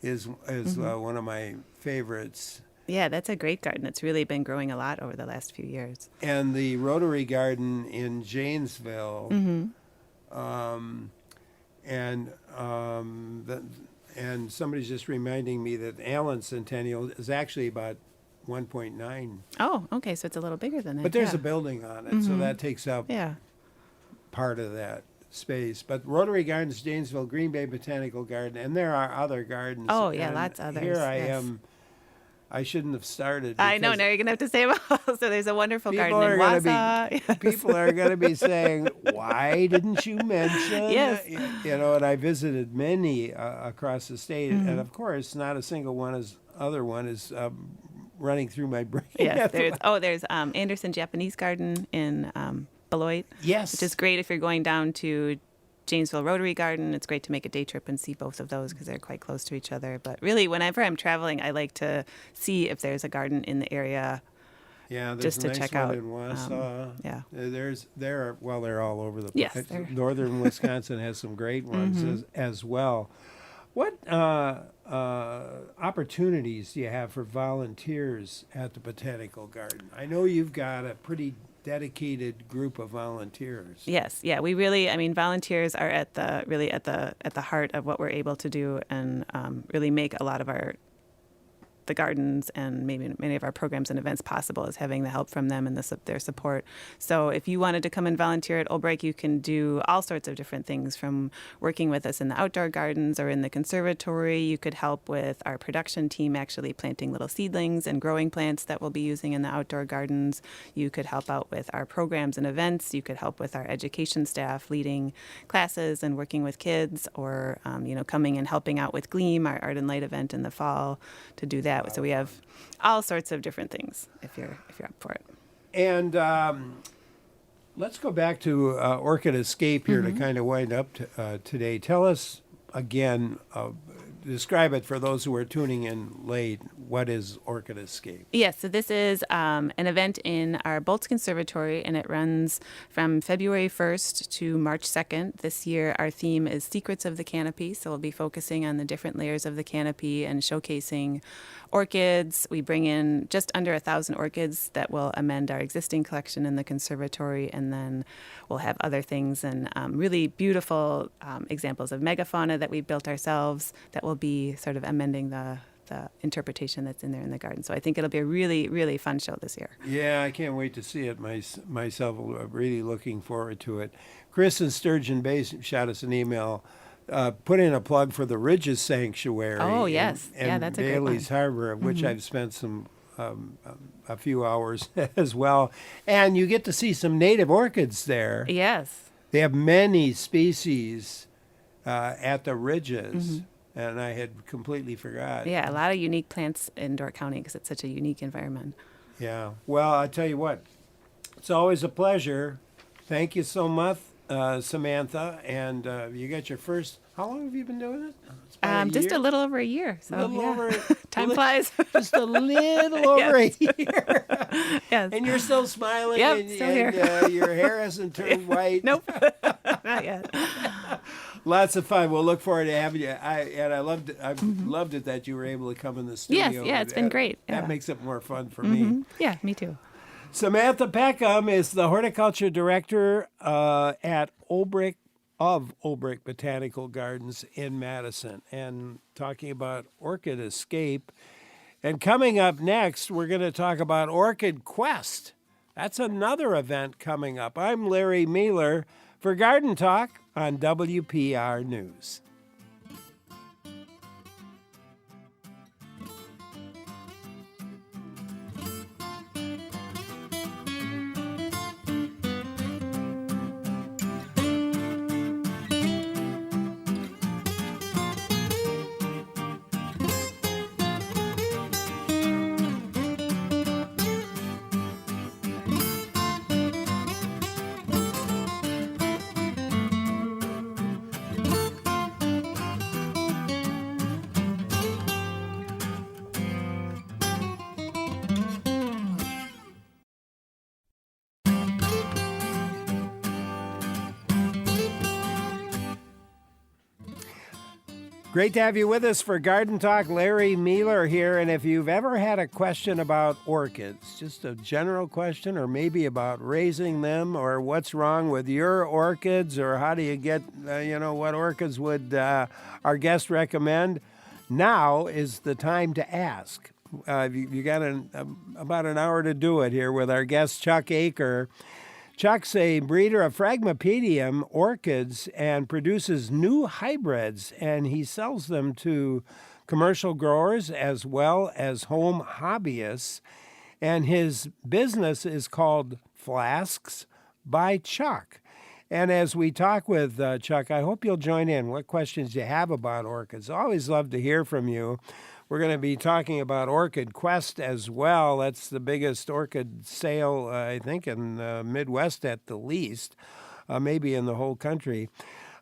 is one of my favorites. Yeah, that's a great garden. It's really been growing a lot over the last few years. And the Rotary Garden in Janesville, and somebody's just reminding me that Allen Centennial is actually about 1.9. Oh, okay, so it's a little bigger than that. But there's yeah. a building on it, so that takes up Yeah. part of that space. But Rotary Gardens, Janesville, Green Bay Botanical Garden, and there are other gardens. Oh, yeah, and lots of others, Here I yes. am. I shouldn't have started. I know, because now you're going to have to say them all. So there's a wonderful People garden in are gonna be- Wausau. Yes. People are going to be saying, "Why didn't you mention?" Yes. You know, and I visited many across the state, and of course, not a single other one is running through my brain. Yes, there's Anderson Japanese Garden in Beloit. Yes. Which is great if you're going down to Janesville Rotary Garden. It's great to make a day trip and see both of those because they're quite close to each other. But really, whenever I'm traveling, I like to see if there's a garden in the area. Yeah, there's just a to nice check one out. in Wausau. Yeah. They're all over the Yes, place. they're- Northern Wisconsin has some great ones as well. What opportunities do you have for volunteers at the Botanical Garden? I know you've got a pretty dedicated group of volunteers. Yes, yeah, we really, volunteers are at the heart of what we're able to do and really make a lot of the gardens and maybe many of our programs and events possible is having the help from them and their support. So if you wanted to come and volunteer at Olbrich, you can do all sorts of different things, from working with us in the outdoor gardens or in the conservatory. You could help with our production team actually planting little seedlings and growing plants that we'll be using in the outdoor gardens. You could help out with our programs and events. You could help with our education staff leading classes and working with kids, or coming and helping out with Gleam, our art and light event in the fall, to do that. So we have all sorts of different things if you're up for it. And let's go back to Orchid Escape here to kind of wind up today. Tell us again, describe it for those who are tuning in late. What is Orchid Escape? Yes, so this is an event in our Bolts Conservatory, and it runs from February 1st to March 2nd. This year, our theme is Secrets of the Canopy, so we'll be focusing on the different layers of the canopy and showcasing orchids. We bring in just under 1,000 orchids that will amend our existing collection in the conservatory, and then we'll have other things and really beautiful examples of megafauna that we built ourselves that will be sort of amending the interpretation that's in there in the garden. So I think it'll be a really, really fun show this year. Yeah, I can't wait to see it myself. I'm really looking forward to it. Chris in Sturgeon Bay shot us an email. Put in a plug for the Ridges Sanctuary. Oh, yes. And Yeah, that's a great Bailey's one. Harbor, of which I've spent a few hours as well. And you get to see some native orchids there. Yes. They have many species at the Ridges, and I had completely forgot. Yeah, a lot of unique plants in Door County because it's such a unique environment. Yeah. Well, I tell you what, it's always a pleasure. Thank you so much, Samantha. And you got your first. How long have you been doing it? It's about Just year? a little over a year. So Little yeah. over- Time flies. Just a little over a year. Yes. And you're still smiling. Yep, and, still and, here. Your hair hasn't turned white. Nope. Not yet. Lots of fun. We'll look forward to having you. I loved it that you were able to come in the studio. Yes, yeah, it's been great. That Yeah. makes it more fun for me. Yeah, me too. Samantha Peckham is the horticulture director at Olbrich Botanical Gardens in Madison, and talking about Orchid Escape. And coming up next, we're going to talk about Orchid Quest. That's another event coming up. I'm Larry Mealer for Garden Talk on WPR News. Great to have you with us for Garden Talk. Larry Mealer here. And if you've ever had a question about orchids, just a general question, or maybe about raising them, or what's wrong with your orchids, or how do you get, what orchids would our guest recommend, now is the time to ask. You got about an hour to do it here with our guest, Chuck Aker. Chuck's a breeder of Phragmipedium orchids and produces new hybrids, and he sells them to commercial growers as well as home hobbyists. And his business is called Flasks by Chuck. And as we talk with Chuck, I hope you'll join in. What questions you have about orchids? Always love to hear from you. We're going to be talking about Orchid Quest as well. That's the biggest orchid sale, I think, in the Midwest at the least, maybe in the whole country.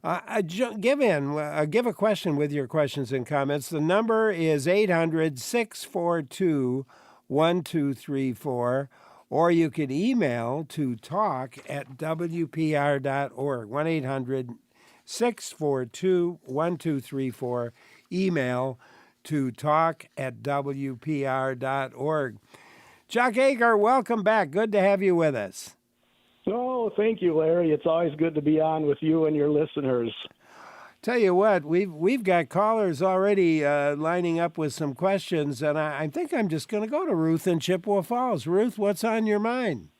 Give a question with your questions and comments. The number is 800-642-1234, or you could email to talk@wpr.org, 1-800-642-1234, email to talk@wpr.org. Chuck Aker, welcome back. Good to have you with us. Oh, thank you, Larry. It's always good to be on with you and your listeners. Tell you what, we've got callers already lining up with some questions, and I think I'm just going to go to Ruth in Chippewa Falls. Ruth, what's on your mind?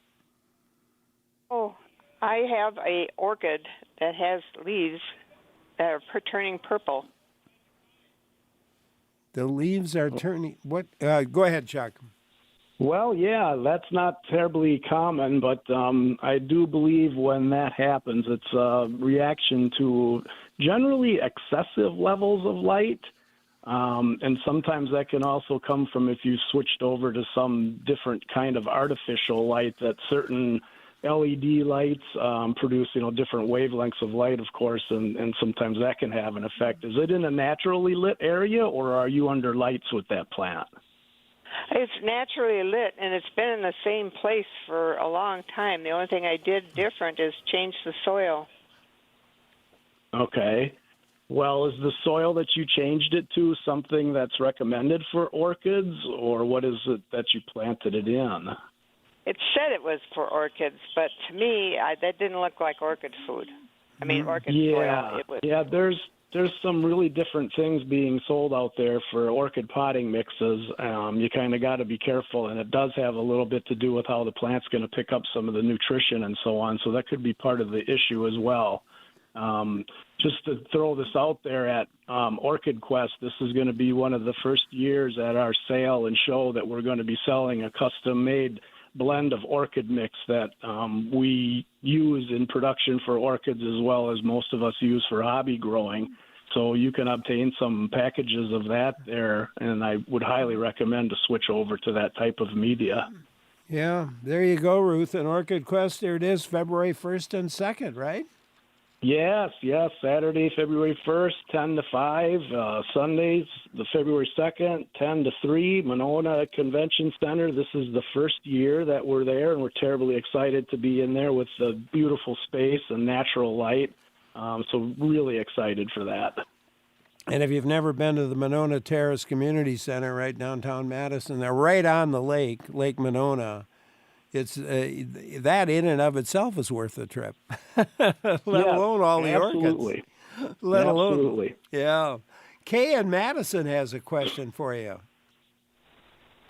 Oh, I have a orchid that has leaves that are turning purple. The leaves are turning. What? Go ahead, Chuck. Well, yeah, that's not terribly common, but I do believe when that happens, it's a reaction to generally excessive levels of light. And sometimes that can also come from if you switched over to some different kind of artificial light that certain LED lights produce, different wavelengths of light, of course, and sometimes that can have an effect. Is it in a naturally lit area, or are you under lights with that plant? It's naturally lit, and it's been in the same place for a long time. The only thing I did different is change the soil. Okay. Well, is the soil that you changed it to something that's recommended for orchids, or what is it that you planted it in? It said it was for orchids, but to me, that didn't look like orchid food. I mean, orchid soil. Yeah, there's some really different things being sold out there for orchid potting mixes. You kind of got to be careful, and it does have a little bit to do with how the plant's going to pick up some of the nutrition and so on, so that could be part of the issue as well. Just to throw this out there at Orchid Quest, this is going to be one of the first years at our sale and show that we're going to be selling a custom-made blend of orchid mix that we use in production for orchids as well as most of us use for hobby growing. So you can obtain some packages of that there, and I would highly recommend to switch over to that type of media. Yeah, there you go, Ruth. And Orchid Quest, there it is, February 1st and 2nd, right? Yes. Saturday, February 1st, 10 to 5. Sundays, the February 2nd, 10 to 3, Monona Convention Center. This is the first year that we're there, and we're terribly excited to be in there with the beautiful space and natural light. So really excited for that. And if you've never been to the Monona Terrace Community Center right downtown Madison, they're right on the lake, Lake Monona. It's that in and of itself is worth the trip, alone all the absolutely. orchids. Alone. Absolutely. Yeah. Kay in Madison has a question for you.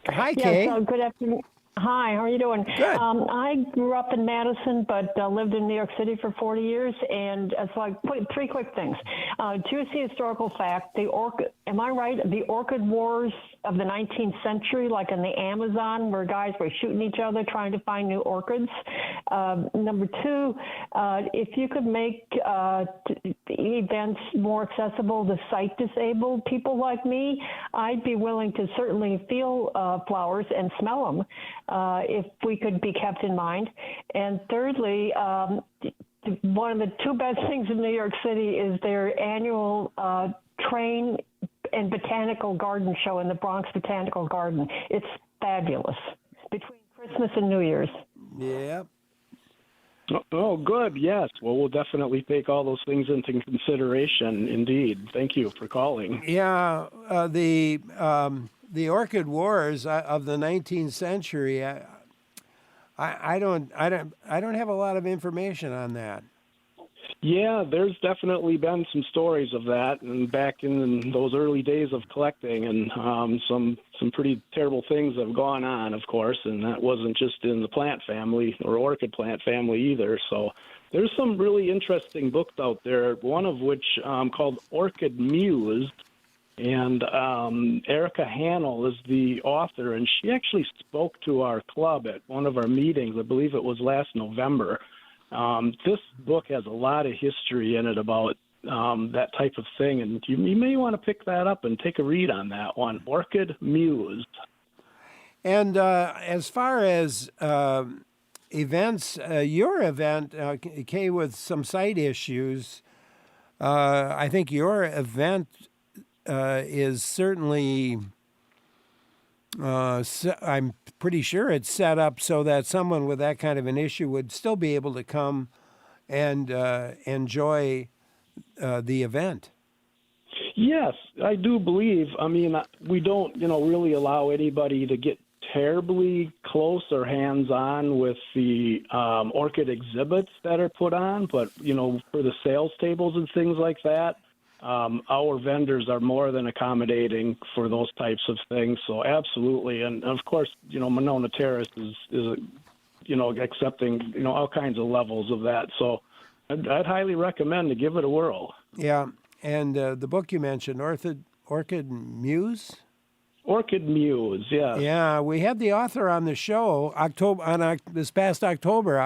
Hi, Kay. Yes, good afternoon. Hi, how are you doing? Good. I grew up in Madison, but lived in New York City for 40 years, and so three quick things. Juicy historical fact, am I right, the orchid wars of the 19th century, like in the Amazon, where guys were shooting each other trying to find new orchids? Number two, if you could make events more accessible to sight-disabled people like me, I'd be willing to certainly feel flowers and smell them. If we could be kept in mind. And thirdly, one of the two best things in New York City is their annual train and botanical garden show in the Bronx Botanical Garden. It's fabulous between Christmas and New Year's. Yeah. Oh, good. Yes. Well, we'll definitely take all those things into consideration. Indeed. Thank you for calling. Yeah, the orchid wars of the 19th century. I don't have a lot of information on that. Yeah, there's definitely been some stories of that, and back in those early days of collecting, and some pretty terrible things have gone on, of course, and that wasn't just in the plant family or orchid plant family either. So there's some really interesting books out there. One of which called Orchid Muse, and Erica Hannell is the author, and she actually spoke to our club at one of our meetings. I believe it was last November. This book has a lot of history in it about that type of thing, and you may want to pick that up and take a read on that one, Orchid Muse. And as far as events, your event, Kay, with some site issues, I think your event is certainly, I'm pretty sure it's set up so that someone with that kind of an issue would still be able to come and enjoy the event. Yes, I do believe. I mean, we don't, really allow anybody to get terribly close or hands-on with the orchid exhibits that are put on, but, for the sales tables and things like that, our vendors are more than accommodating for those types of things. So absolutely. And of course, Monona Terrace is accepting, all kinds of levels of that. So I'd highly recommend to give it a whirl. Yeah. And the book you mentioned, Orchid Muse? Orchid Muse, yeah. Yeah, we had the author on the show this past October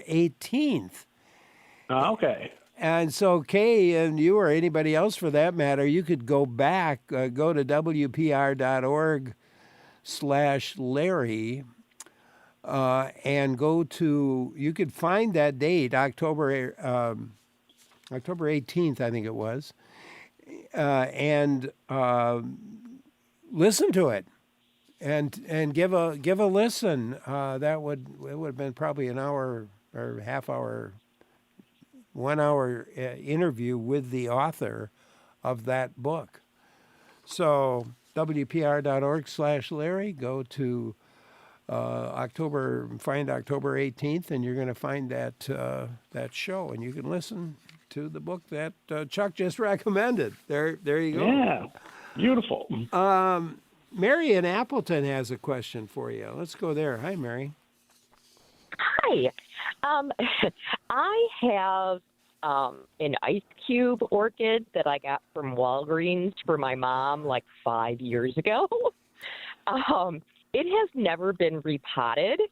18th. Okay. And so, Kay, and you or anybody else for that matter, you could go back, go to wpr.org/Larry, and you could find that date, October 18th, I think it was, and listen to it, and give a listen. It would have been probably an hour or half hour. 1 hour interview with the author of that book. So wpr.org/Larry, go to find October 18th, and you're going to find that show, and you can listen to the book that Chuck just recommended. There you go. Yeah, beautiful. Mary in Appleton has a question for you. Let's go there. Hi, Mary. Hi. I have an ice cube orchid that I got from Walgreens for my mom like 5 years ago. It has never been repotted,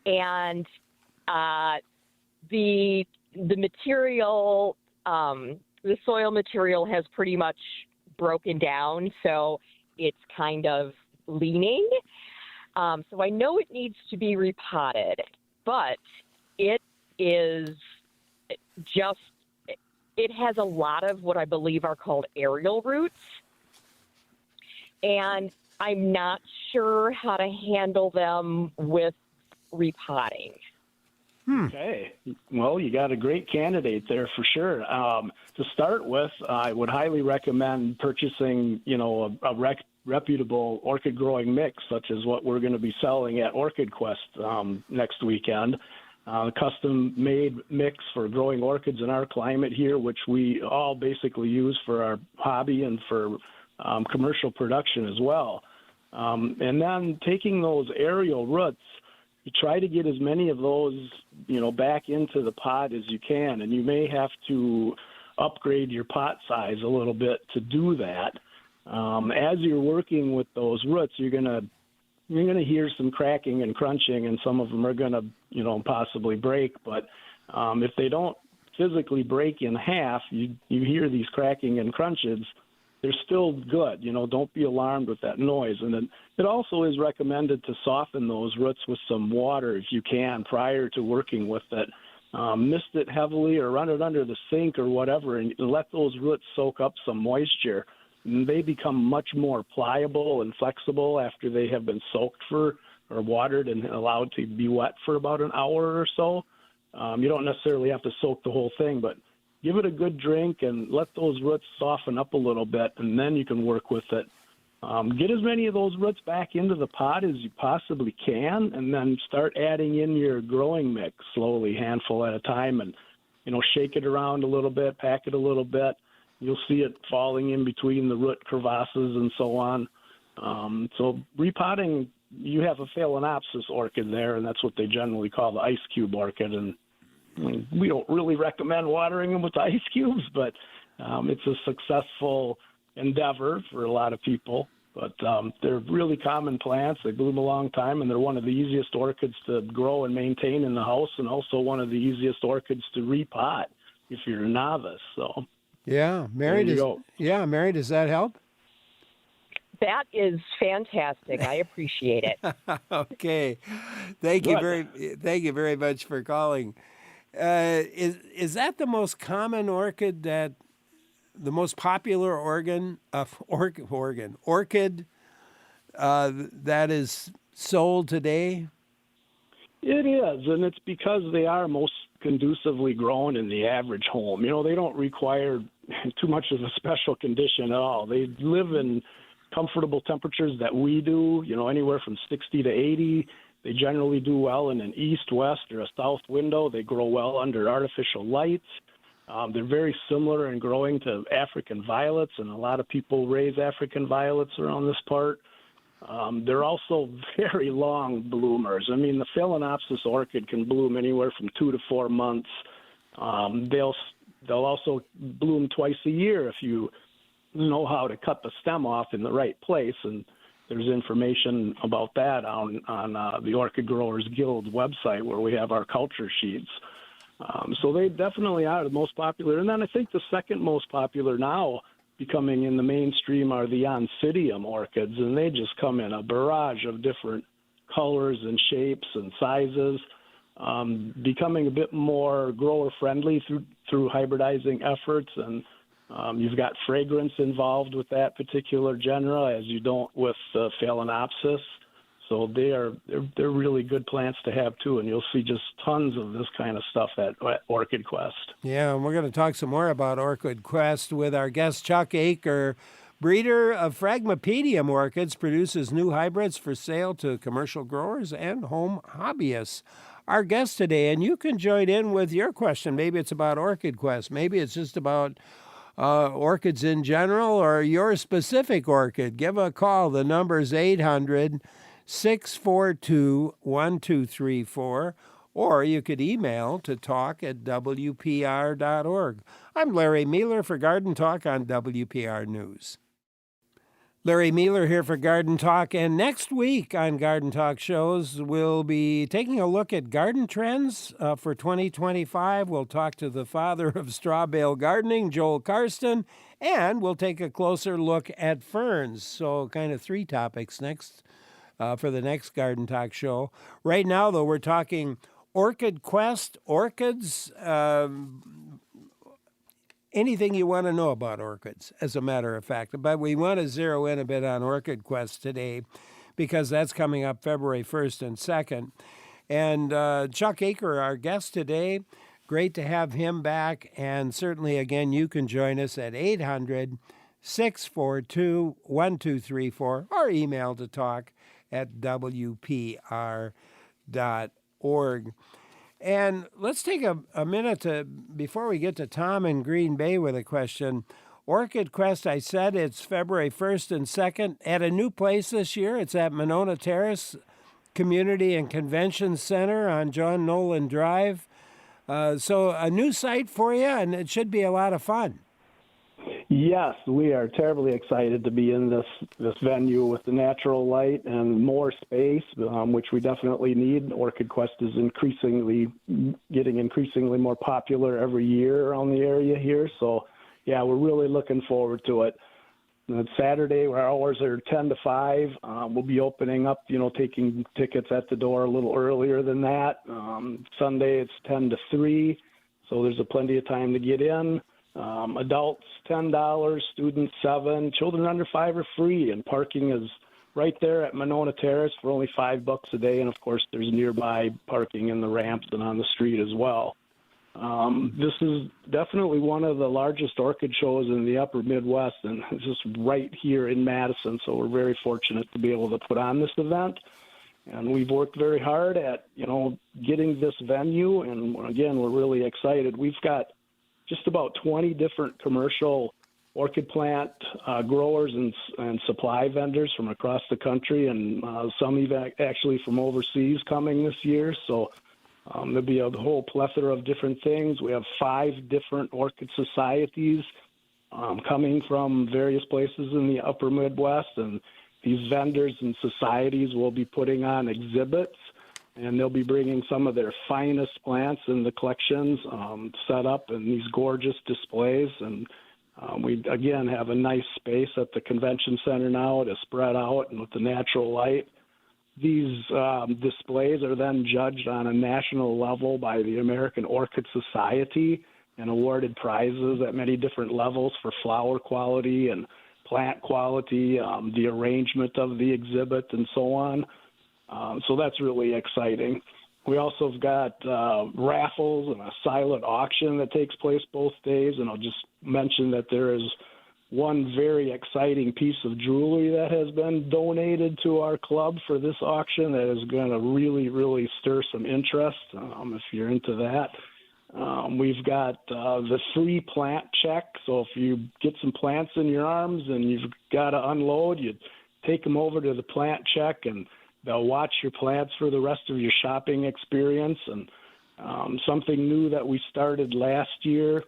and the material, the soil material has pretty much broken down, so it's kind of leaning. So I know it needs to be repotted, but it has a lot of what I believe are called aerial roots, and I'm not sure how to handle them with repotting. Okay. Well, you got a great candidate there for sure. To start with, I would highly recommend purchasing, a reputable orchid growing mix, such as what we're going to be selling at Orchid Quest next weekend. A custom-made mix for growing orchids in our climate here, which we all basically use for our hobby and for commercial production as well. And then taking those aerial roots, you try to get as many of those, back into the pot as you can, and you may have to upgrade your pot size a little bit to do that. As you're working with those roots, you're gonna hear some cracking and crunching, and some of them are gonna, possibly break. But if they don't physically break in half, you hear these cracking and crunches. They're still good. Don't be alarmed with that noise. And then it also is recommended to soften those roots with some water if you can prior to working with it. Mist it heavily or run it under the sink or whatever, and let those roots soak up some moisture. And they become much more pliable and flexible after they have been soaked or watered and allowed to be wet for about an hour or so. You don't necessarily have to soak the whole thing, but give it a good drink and let those roots soften up a little bit, and then you can work with it. Get as many of those roots back into the pot as you possibly can, and then start adding in your growing mix slowly, handful at a time, and shake it around a little bit, pack it a little bit. You'll see it falling in between the root crevasses and so on. So repotting, you have a Phalaenopsis orchid there, and that's what they generally call the ice cube orchid. And we don't really recommend watering them with ice cubes, but it's a successful endeavor for a lot of people. But they're really common plants. They bloom a long time, and they're one of the easiest orchids to grow and maintain in the house, and also one of the easiest orchids to repot if you're a novice. So yeah, Mary, does that help? That is fantastic. I appreciate it. Okay, thank you very much for calling. Is that the most common orchid the most popular orchid that is sold today? It is, and it's because they are most conducively grown in the average home. They don't require too much of a special condition at all. They live in comfortable temperatures that we do, anywhere from 60 to 80. They generally do well in an east, west, or a south window. They grow well under artificial lights. They're very similar in growing to African violets, and a lot of people raise African violets around this part. They're also very long bloomers. I mean, the Phalaenopsis orchid can bloom anywhere from 2 to 4 months. They'll also bloom twice a year if you know how to cut the stem off in the right place, and there's information about that on the Orchid Growers Guild website where we have our culture sheets. So they definitely are the most popular. And then I think the second most popular now becoming in the mainstream are the Oncidium orchids, and they just come in a barrage of different colors and shapes and sizes, becoming a bit more grower-friendly through hybridizing efforts. And you've got fragrance involved with that particular genera, as you don't with Phalaenopsis. So they're really good plants to have too, and you'll see just tons of this kind of stuff at Orchid Quest. Yeah, and we're going to talk some more about Orchid Quest with our guest Chuck Aker, breeder of Phragmipedium orchids, produces new hybrids for sale to commercial growers and home hobbyists. Our guest today, and you can join in with your question. Maybe it's about Orchid Quest. Maybe it's just about orchids in general or your specific orchid. Give a call. The number's 800-642-1234, or you could email to talk@wpr.org. I'm Larry Mealer for Garden Talk on WPR News. Larry Mealer here for Garden Talk, and next week on Garden Talk shows, we'll be taking a look at garden trends for 2025. We'll talk to the father of straw bale gardening, Joel Karsten, and we'll take a closer look at ferns. So kind of 3 topics next for the next Garden Talk show. Right now, though, we're talking Orchid Quest, orchids, anything you want to know about orchids, as a matter of fact. But we want to zero in a bit on Orchid Quest today because that's coming up February 1st and 2nd. And Chuck Aker, our guest today, great to have him back. And certainly, again, you can join us at 800-642-1234 or email to talk@wpr.org. And let's take a minute before we get to Tom in Green Bay with a question. Orchid Quest, I said it's February 1st and 2nd at a new place this year. It's at Monona Terrace Community and Convention Center on John Nolan Drive. So a new site for you, and it should be a lot of fun. Yes, we are terribly excited to be in this venue with the natural light and more space, which we definitely need. Orchid Quest is getting increasingly more popular every year around the area here. So, yeah, we're really looking forward to it. And Saturday, our hours are 10 to 5. We'll be opening up, taking tickets at the door a little earlier than that. Sunday, it's 10 to 3. So there's plenty of time to get in. Adults $10, students $7, children under 5 are free, and parking is right there at Monona Terrace for only $5 a day. And of course, there's nearby parking in the ramps and on the street as well. This is definitely one of the largest orchid shows in the upper Midwest, and it's just right here in Madison. So we're very fortunate to be able to put on this event. And we've worked very hard at, getting this venue. And again, we're really excited. We've got just about 20 different commercial orchid plant growers and supply vendors from across the country, and some even actually from overseas coming this year. So there'll be a whole plethora of different things. We have 5 different orchid societies coming from various places in the upper Midwest, and these vendors and societies will be putting on exhibits, and they'll be bringing some of their finest plants in the collections set up in these gorgeous displays. And we, again, have a nice space at the convention center now to spread out and with the natural light. These displays are then judged on a national level by the American Orchid Society and awarded prizes at many different levels for flower quality and plant quality, the arrangement of the exhibit, and so on. So that's really exciting. We also have got raffles and a silent auction that takes place both days. And I'll just mention that there is one very exciting piece of jewelry that has been donated to our club for this auction that is going to really, really stir some interest if you're into that. We've got the free plant check. So if you get some plants in your arms and you've got to unload, you take them over to the plant check, and they'll watch your plants for the rest of your shopping experience. And something new that we started last year,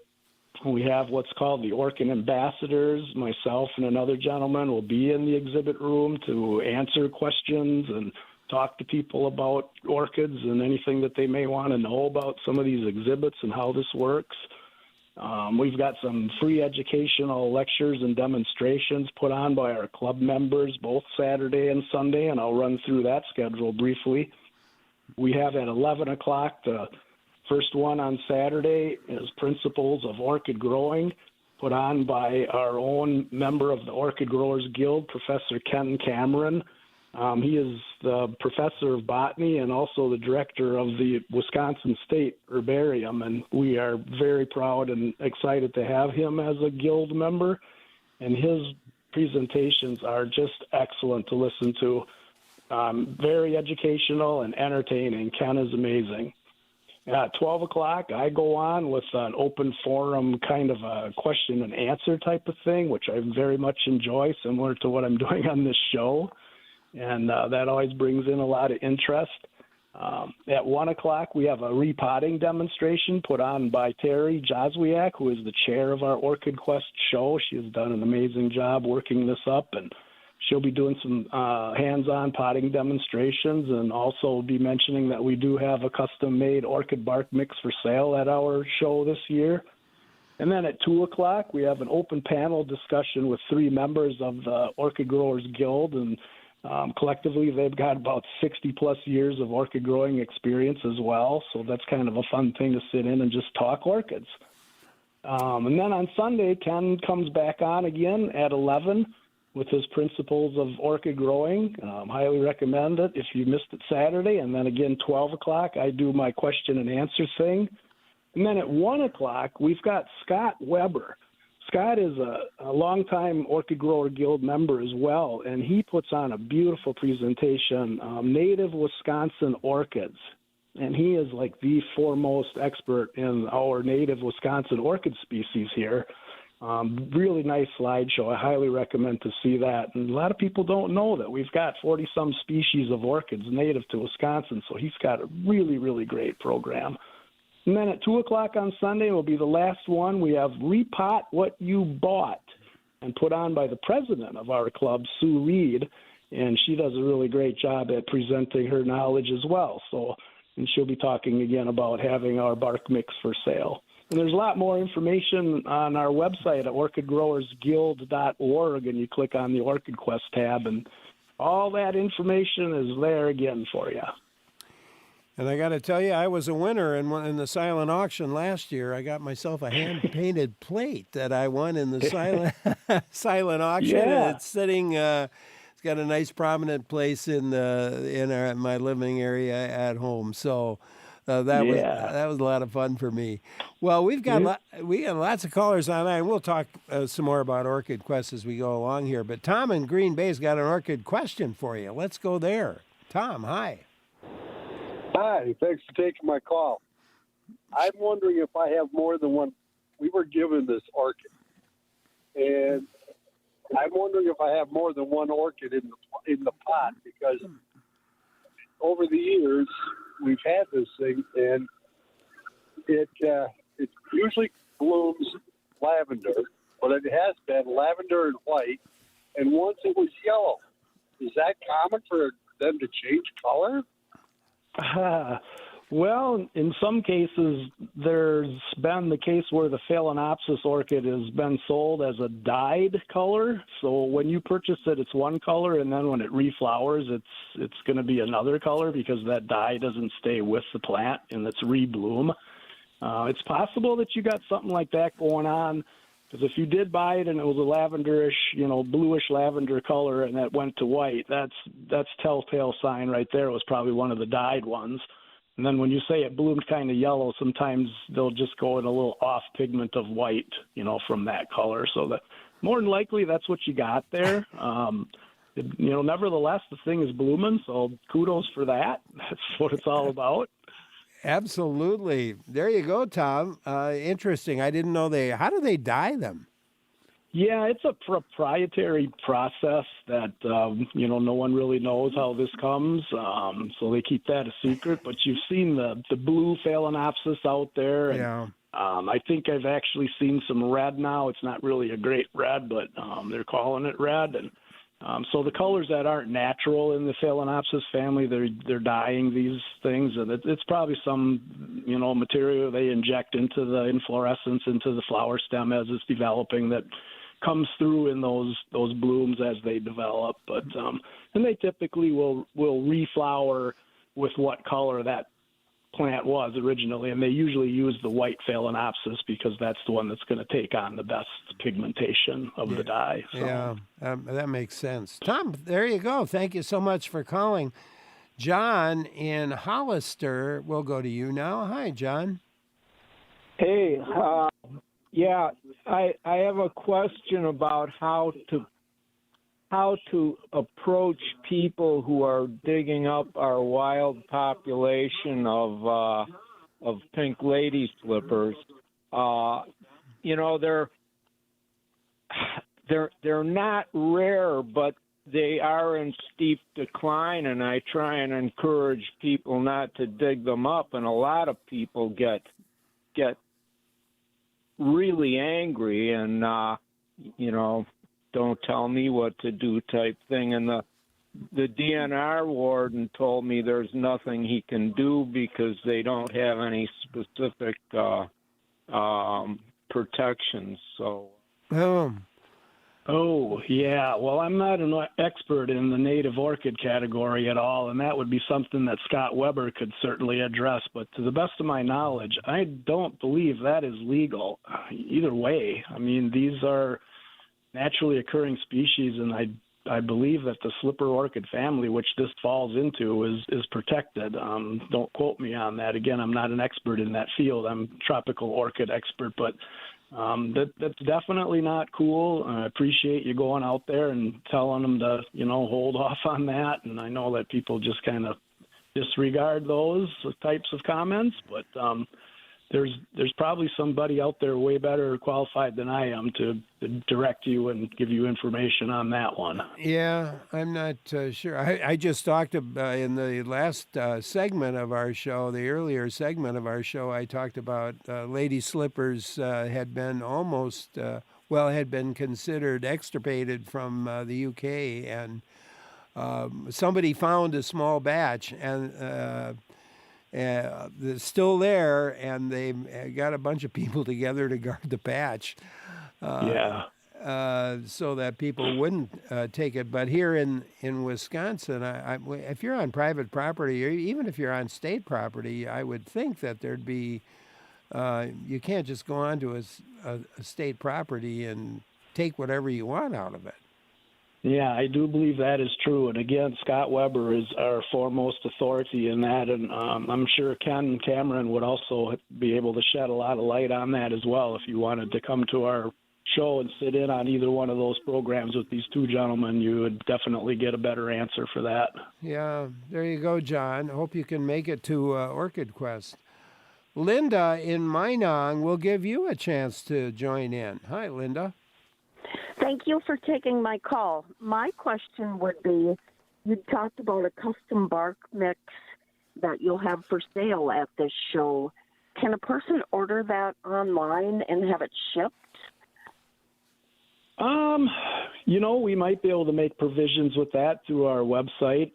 we have what's called the Orchid Ambassadors. Myself and another gentleman will be in the exhibit room to answer questions and talk to people about orchids and anything that they may want to know about some of these exhibits and how this works. We've got some free educational lectures and demonstrations put on by our club members both Saturday and Sunday, and I'll run through that schedule briefly. We have at 11 o'clock the first one on Saturday is Principles of Orchid Growing, put on by our own member of the Orchid Growers Guild, Professor Ken Cameron. He is the professor of botany and also the director of the Wisconsin State Herbarium, and we are very proud and excited to have him as a guild member. And his presentations are just excellent to listen to, very educational and entertaining. Ken is amazing. At 12 o'clock, I go on with an open forum kind of a question and answer type of thing, which I very much enjoy, similar to what I'm doing on this show. And that always brings in a lot of interest. At 1 o'clock, we have a repotting demonstration put on by Terry Joswiak, who is the chair of our Orchid Quest show. She has done an amazing job working this up, and she'll be doing some hands-on potting demonstrations, and also be mentioning that we do have a custom-made orchid bark mix for sale at our show this year. And then at 2 o'clock, we have an open panel discussion with 3 members of the Orchid Growers Guild, and collectively, they've got about 60-plus years of orchid growing experience as well, so that's kind of a fun thing to sit in and just talk orchids. And then on Sunday, Ken comes back on again at 11 with his Principles of Orchid Growing. Highly recommend it if you missed it Saturday. And then again, 12 o'clock, I do my question and answer thing. And then at 1 o'clock, we've got Scott Weber. Scott is a longtime Orchid Grower Guild member as well, and he puts on a beautiful presentation, Native Wisconsin Orchids. And he is like the foremost expert in our native Wisconsin orchid species here. Really nice slideshow. I highly recommend to see that. And a lot of people don't know that we've got 40-some species of orchids native to Wisconsin, so he's got a really, really great program. And then at 2 o'clock on Sunday will be the last one. We have Repot What You Bought, and put on by the president of our club, Sue Reed, and she does a really great job at presenting her knowledge as well. So, and she'll be talking again about having our bark mix for sale. And there's a lot more information on our website at orchidgrowersguild.org, and you click on the Orchid Quest tab, and all that information is there again for you. And I got to tell you, I was a winner in the silent auction last year. I got myself a hand-painted plate that I won in the silent auction. Yeah. And it's sitting, it's got a nice prominent place in my living area at home. So that was a lot of fun for me. Well, we got lots of callers online. We'll talk some more about Orchid Quest as we go along here. But Tom in Green Bay's got an orchid question for you. Let's go there. Tom, hi. Hi, thanks for taking my call. I'm wondering if I have more than one. We were given this orchid, and I'm wondering if I have more than one orchid in the pot, because over the years we've had this thing, and it usually blooms lavender, but it has been lavender and white, and once it was yellow. Is that common for them to change color? Well, in some cases, there's been the case where the Phalaenopsis orchid has been sold as a dyed color. So when you purchase it, it's one color, and then when it reflowers, it's going to be another color because that dye doesn't stay with the plant and it's rebloom. It's possible that you got something like that going on, because if you did buy it and it was a lavenderish, bluish lavender color, and that went to white, that's telltale sign right there. It was probably one of the dyed ones. And then when you say it bloomed kind of yellow, sometimes they'll just go in a little off pigment of white, from that color. So that more than likely that's what you got there. Nevertheless, the thing is blooming, so kudos for that. That's what it's all about. Absolutely. There you go, Tom. Interesting. I didn't know how do they dye them? Yeah, it's a proprietary process that, no one really knows how this comes. So they keep that a secret. But you've seen the blue Phalaenopsis out there. And, yeah. I think I've actually seen some red now. It's not really a great red, but they're calling it red. And so the colors that aren't natural in the Phalaenopsis family, they're dyeing these things. And it's probably some, material they inject into the inflorescence, into the flower stem as it's developing, that comes through in those blooms as they develop. But and they typically will reflower with what color that plant was originally, and they usually use the white Phalaenopsis because that's the one that's going to take on the best pigmentation of the dye. So. Yeah, that makes sense. Tom, there you go. Thank you so much for calling. John in Hollister, we'll go to you now. Hi, John. Hey, yeah, I have a question about how to approach people who are digging up our wild population of pink lady slippers. They're not rare, but they are in steep decline, and I try and encourage people not to dig them up, and a lot of people get really angry and don't tell me what to do type thing. And the DNR warden told me there's nothing he can do because they don't have any specific protections. So Oh, yeah. Well, I'm not an expert in the native orchid category at all, and that would be something that Scott Weber could certainly address. But to the best of my knowledge, I don't believe that is legal either way. I mean, these are naturally occurring species, and I believe that the slipper orchid family, which this falls into, is protected. Don't quote me on that. Again, I'm not an expert in that field. I'm a tropical orchid expert, but that's definitely not cool. I appreciate you going out there and telling them to, hold off on that. And I know that people just kind of disregard those types of comments, but there's probably somebody out there way better qualified than I am to direct you and give you information on that one. Yeah, I'm not sure. I just talked in the last segment of our show, the earlier segment of our show, I talked about lady slippers had been had been considered extirpated from the UK, and somebody found a small batch, and it's still there, and they got a bunch of people together to guard the patch. So that people wouldn't take it. But here in Wisconsin, if you're on private property, or even if you're on state property, I would think that there'd be, you can't just go onto a state property and take whatever you want out of it. Yeah, I do believe that is true. And again, Scott Weber is our foremost authority in that. And I'm sure Ken Cameron would also be able to shed a lot of light on that as well. If you wanted to come to our show and sit in on either one of those programs with these two gentlemen, you would definitely get a better answer for that. Yeah, there you go, John. Hope you can make it to Orchid Quest. Linda in Minong will give you a chance to join in. Hi, Linda. Thank you for taking my call. My question would be, you talked about a custom bark mix that you'll have for sale at this show. Can a person order that online and have it shipped? We might be able to make provisions with that through our website.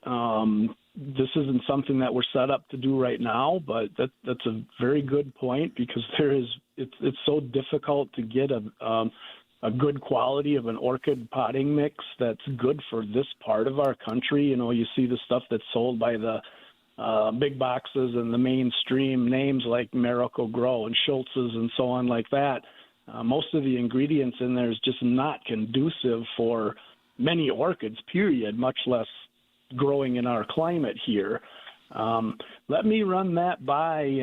This isn't something that we're set up to do right now, but that's a very good point, because it's so difficult to get a good quality of an orchid potting mix that's good for this part of our country. You see the stuff that's sold by the big boxes and the mainstream names like Miracle-Gro and Schultz's and so on like that. Most of the ingredients in there is just not conducive for many orchids, period, much less growing in our climate here. Let me run that by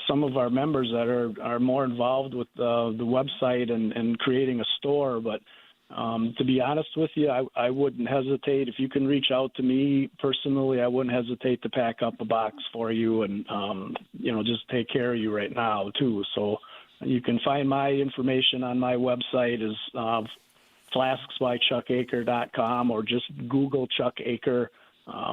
some of our members that are more involved with the website and creating a store. But to be honest with you, I wouldn't hesitate. If you can reach out to me personally, I wouldn't hesitate to pack up a box for you and, just take care of you right now, too. So you can find my information on my website is flasksbychuckaker.com, or just Google Chuck Aker.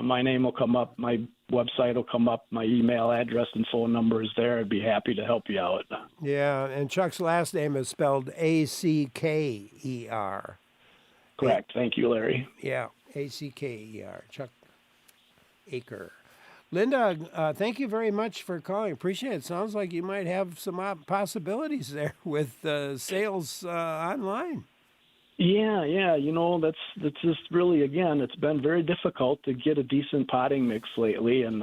My name will come up, my website will come up, my email address and phone number is there. I'd be happy to help you out. Yeah, and Chuck's last name is spelled Acker. Correct. Thank you, Larry. Yeah, Acker, Chuck Aker. Linda, thank you very much for calling. Appreciate it. Sounds like you might have some possibilities there with sales online. Yeah, that's just really, again, it's been very difficult to get a decent potting mix lately, and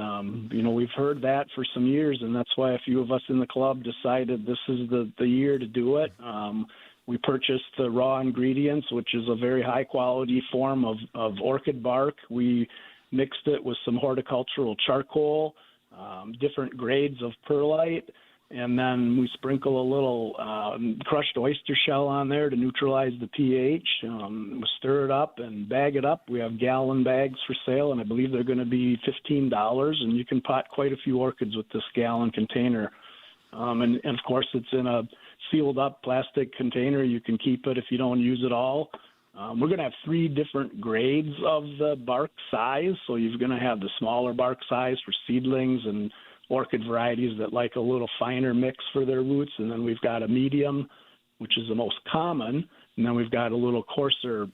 we've heard that for some years, and that's why a few of us in the club decided this is the year to do it. We purchased the raw ingredients, which is a very high quality form of orchid bark. We mixed it with some horticultural charcoal, different grades of perlite, and then we sprinkle a little crushed oyster shell on there to neutralize the pH. We stir it up and bag it up. We have gallon bags for sale, and I believe they're going to be $15, and you can pot quite a few orchids with this gallon container. And of course, it's in a sealed up plastic container. You can keep it if you don't use it all. We're going to have 3 different grades of the bark size. So you're going to have the smaller bark size for seedlings and orchid varieties that like a little finer mix for their roots. And then we've got a medium, which is the most common. And then we've got a little coarser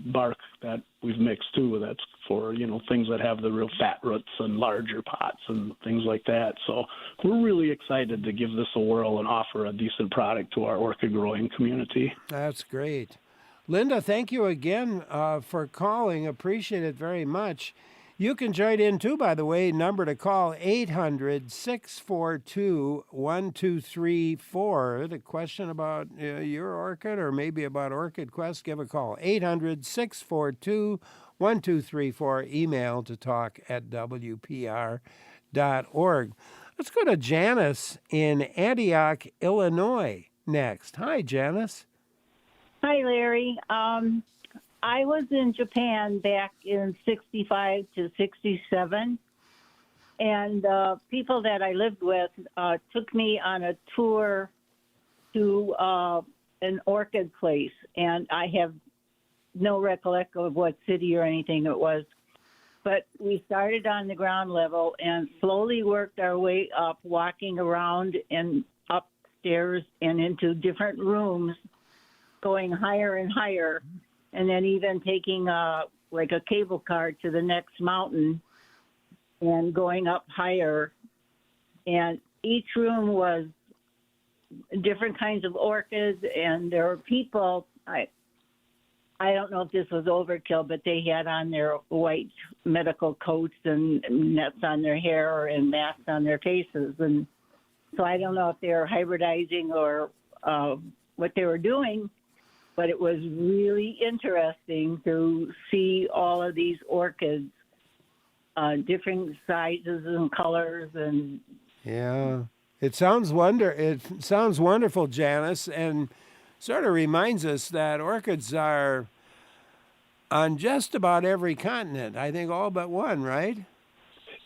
bark that we've mixed too. That's for, things that have the real fat roots and larger pots and things like that. So we're really excited to give this a whirl and offer a decent product to our orchid growing community. That's great. Linda, thank you again for calling. Appreciate it very much. You can join in too, by the way. Number to call, 800-642-1234. The question about your orchid or maybe about Orchid Quest, give a call. 800-642-1234. Email to talk@wpr.org. Let's go to Janice in Antioch, Illinois next. Hi, Janice. Hi, Larry. I was in Japan back in 65 to 67, and people that I lived with took me on a tour to an orchid place, and I have no recollection of what city or anything it was. But we started on the ground level and slowly worked our way up, walking around and upstairs and into different rooms, going higher and higher, and then even taking like a cable car to the next mountain and going up higher. And each room was different kinds of orchids, and there were people, I don't know if this was overkill, but they had on their white medical coats and nets on their hair and masks on their faces. And so I don't know if they were hybridizing or what they were doing. but it was really interesting to see all of these orchids, different sizes and colors, and Yeah. It sounds wonderful, Janice, and sort of reminds us that orchids are on just about every continent. I think all but one, right?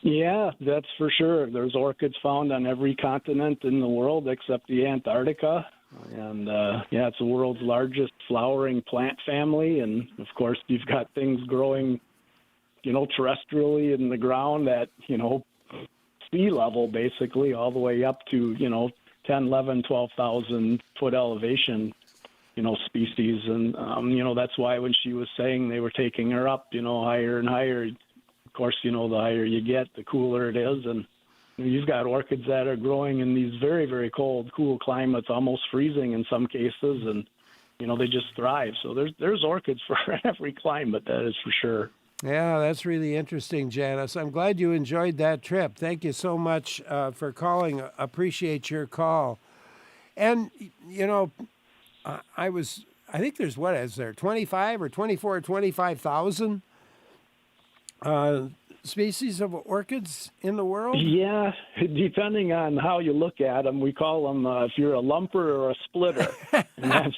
Yeah, that's for sure. There's orchids found on every continent in the world except the Antarctica. And yeah, it's the world's largest flowering plant family. And of course, you've got things growing, terrestrially in the ground at, sea level, basically, all the way up to, 10, 11, 12,000 foot elevation, species. And, that's why when she was saying they were taking her up, higher and higher, of course, the higher you get, the cooler it is. And you've got orchids that are growing in these very, very cold, cool climates, almost freezing in some cases. And, they just thrive. So there's orchids for every climate, that is for sure. Yeah, that's really interesting, Janice. I'm glad you enjoyed that trip. Thank you so much for calling. Appreciate your call. And, I think there's, what is there, 25 or 24 or 25,000 species of orchids in the world? Yeah, depending on how you look at them, we call them, if you're a lumper or a splitter. And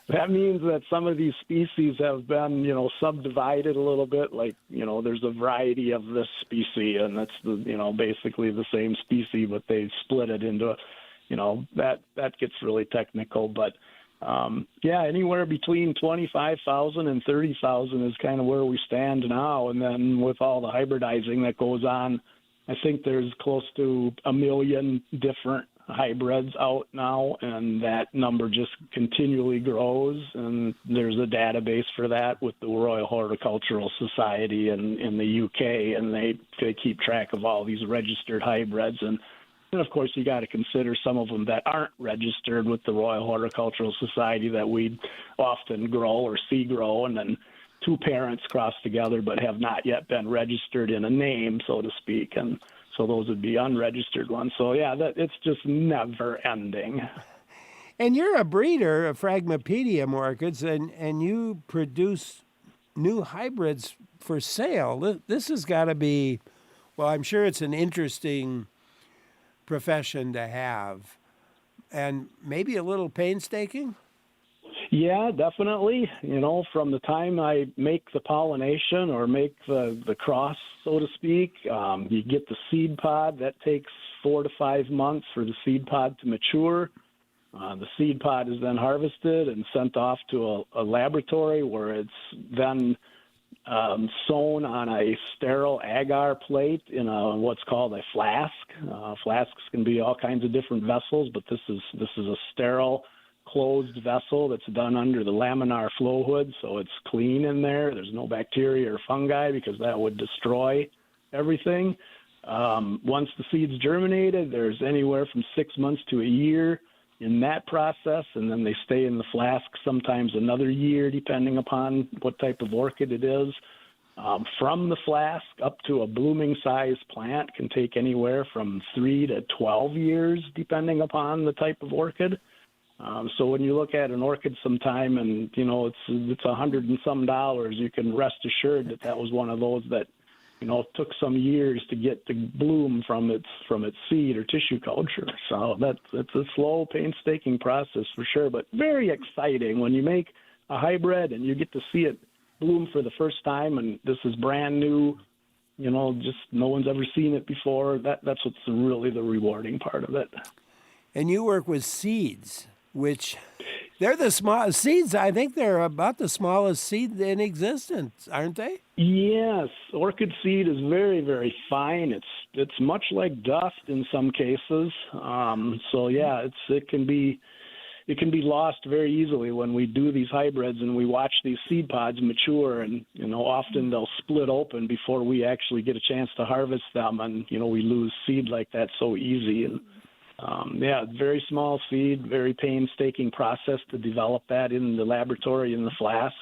that means that some of these species have been, subdivided a little bit. Like, there's a variety of this species, and that's basically the same species, but they split it into, that gets really technical. But yeah, anywhere between 25,000 and 30,000 is kind of where we stand now. And then with all the hybridizing that goes on, I think there's close to 1 million different hybrids out now, and that number just continually grows. And there's a database for that with the Royal Horticultural Society in the UK, and they keep track of all these registered hybrids. And of course, you got to consider some of them that aren't registered with the Royal Horticultural Society that we often grow or see grow, and then two parents cross together but have not yet been registered in a name, so to speak. And so those would be unregistered ones. So, yeah, it's just never ending. And you're a breeder of Phragmipedium orchids, and you produce new hybrids for sale. This has got to be, well, I'm sure it's an interesting profession to have, and maybe a little painstaking? Yeah, definitely. From the time I make the pollination or make the cross, so to speak, you get the seed pod. That takes 4 to 5 months for the seed pod to mature. The seed pod is then harvested and sent off to a laboratory where it's then sewn on a sterile agar plate in what's called a flask. Flasks can be all kinds of different vessels, but this is a sterile closed vessel that's done under the laminar flow hood, so it's clean in there. There's no bacteria or fungi because that would destroy everything. Once the seed's germinated, there's anywhere from 6 months to a year in that process, and then they stay in the flask sometimes another year depending upon what type of orchid it is. From the flask up to a blooming size plant can take anywhere from 3 to 12 years depending upon the type of orchid. So when you look at an orchid sometime and, it's $100 and some, you can rest assured that was one of those that, took some years to get to bloom from its seed or tissue culture. So it's a slow, painstaking process for sure, but very exciting when you make a hybrid and you get to see it bloom for the first time, and this is brand new, just no one's ever seen it before. That's what's really the rewarding part of it. And you work with seeds, which they're the smallest seeds. I think they're about the smallest seed in existence, aren't they? Yes, orchid seed is very, very fine. It's much like dust in some cases. So yeah, it can be lost very easily when we do these hybrids and we watch these seed pods mature, and often they'll split open before we actually get a chance to harvest them, and we lose seed like that so easy. And yeah, very small seed, very painstaking process to develop that in the laboratory in the flask.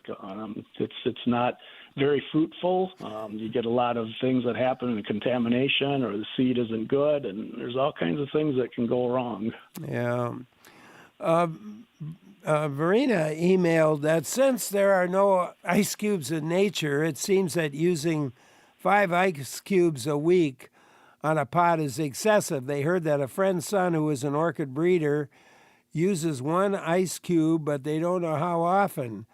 It's not very fruitful. You get a lot of things that happen in contamination, or the seed isn't good, and there's all kinds of things that can go wrong. Yeah. Verena emailed that since there are no ice cubes in nature, it seems that using 5 ice cubes a week on a pot is excessive. They heard that a friend's son who is an orchid breeder uses 1 ice cube, but they don't know how often.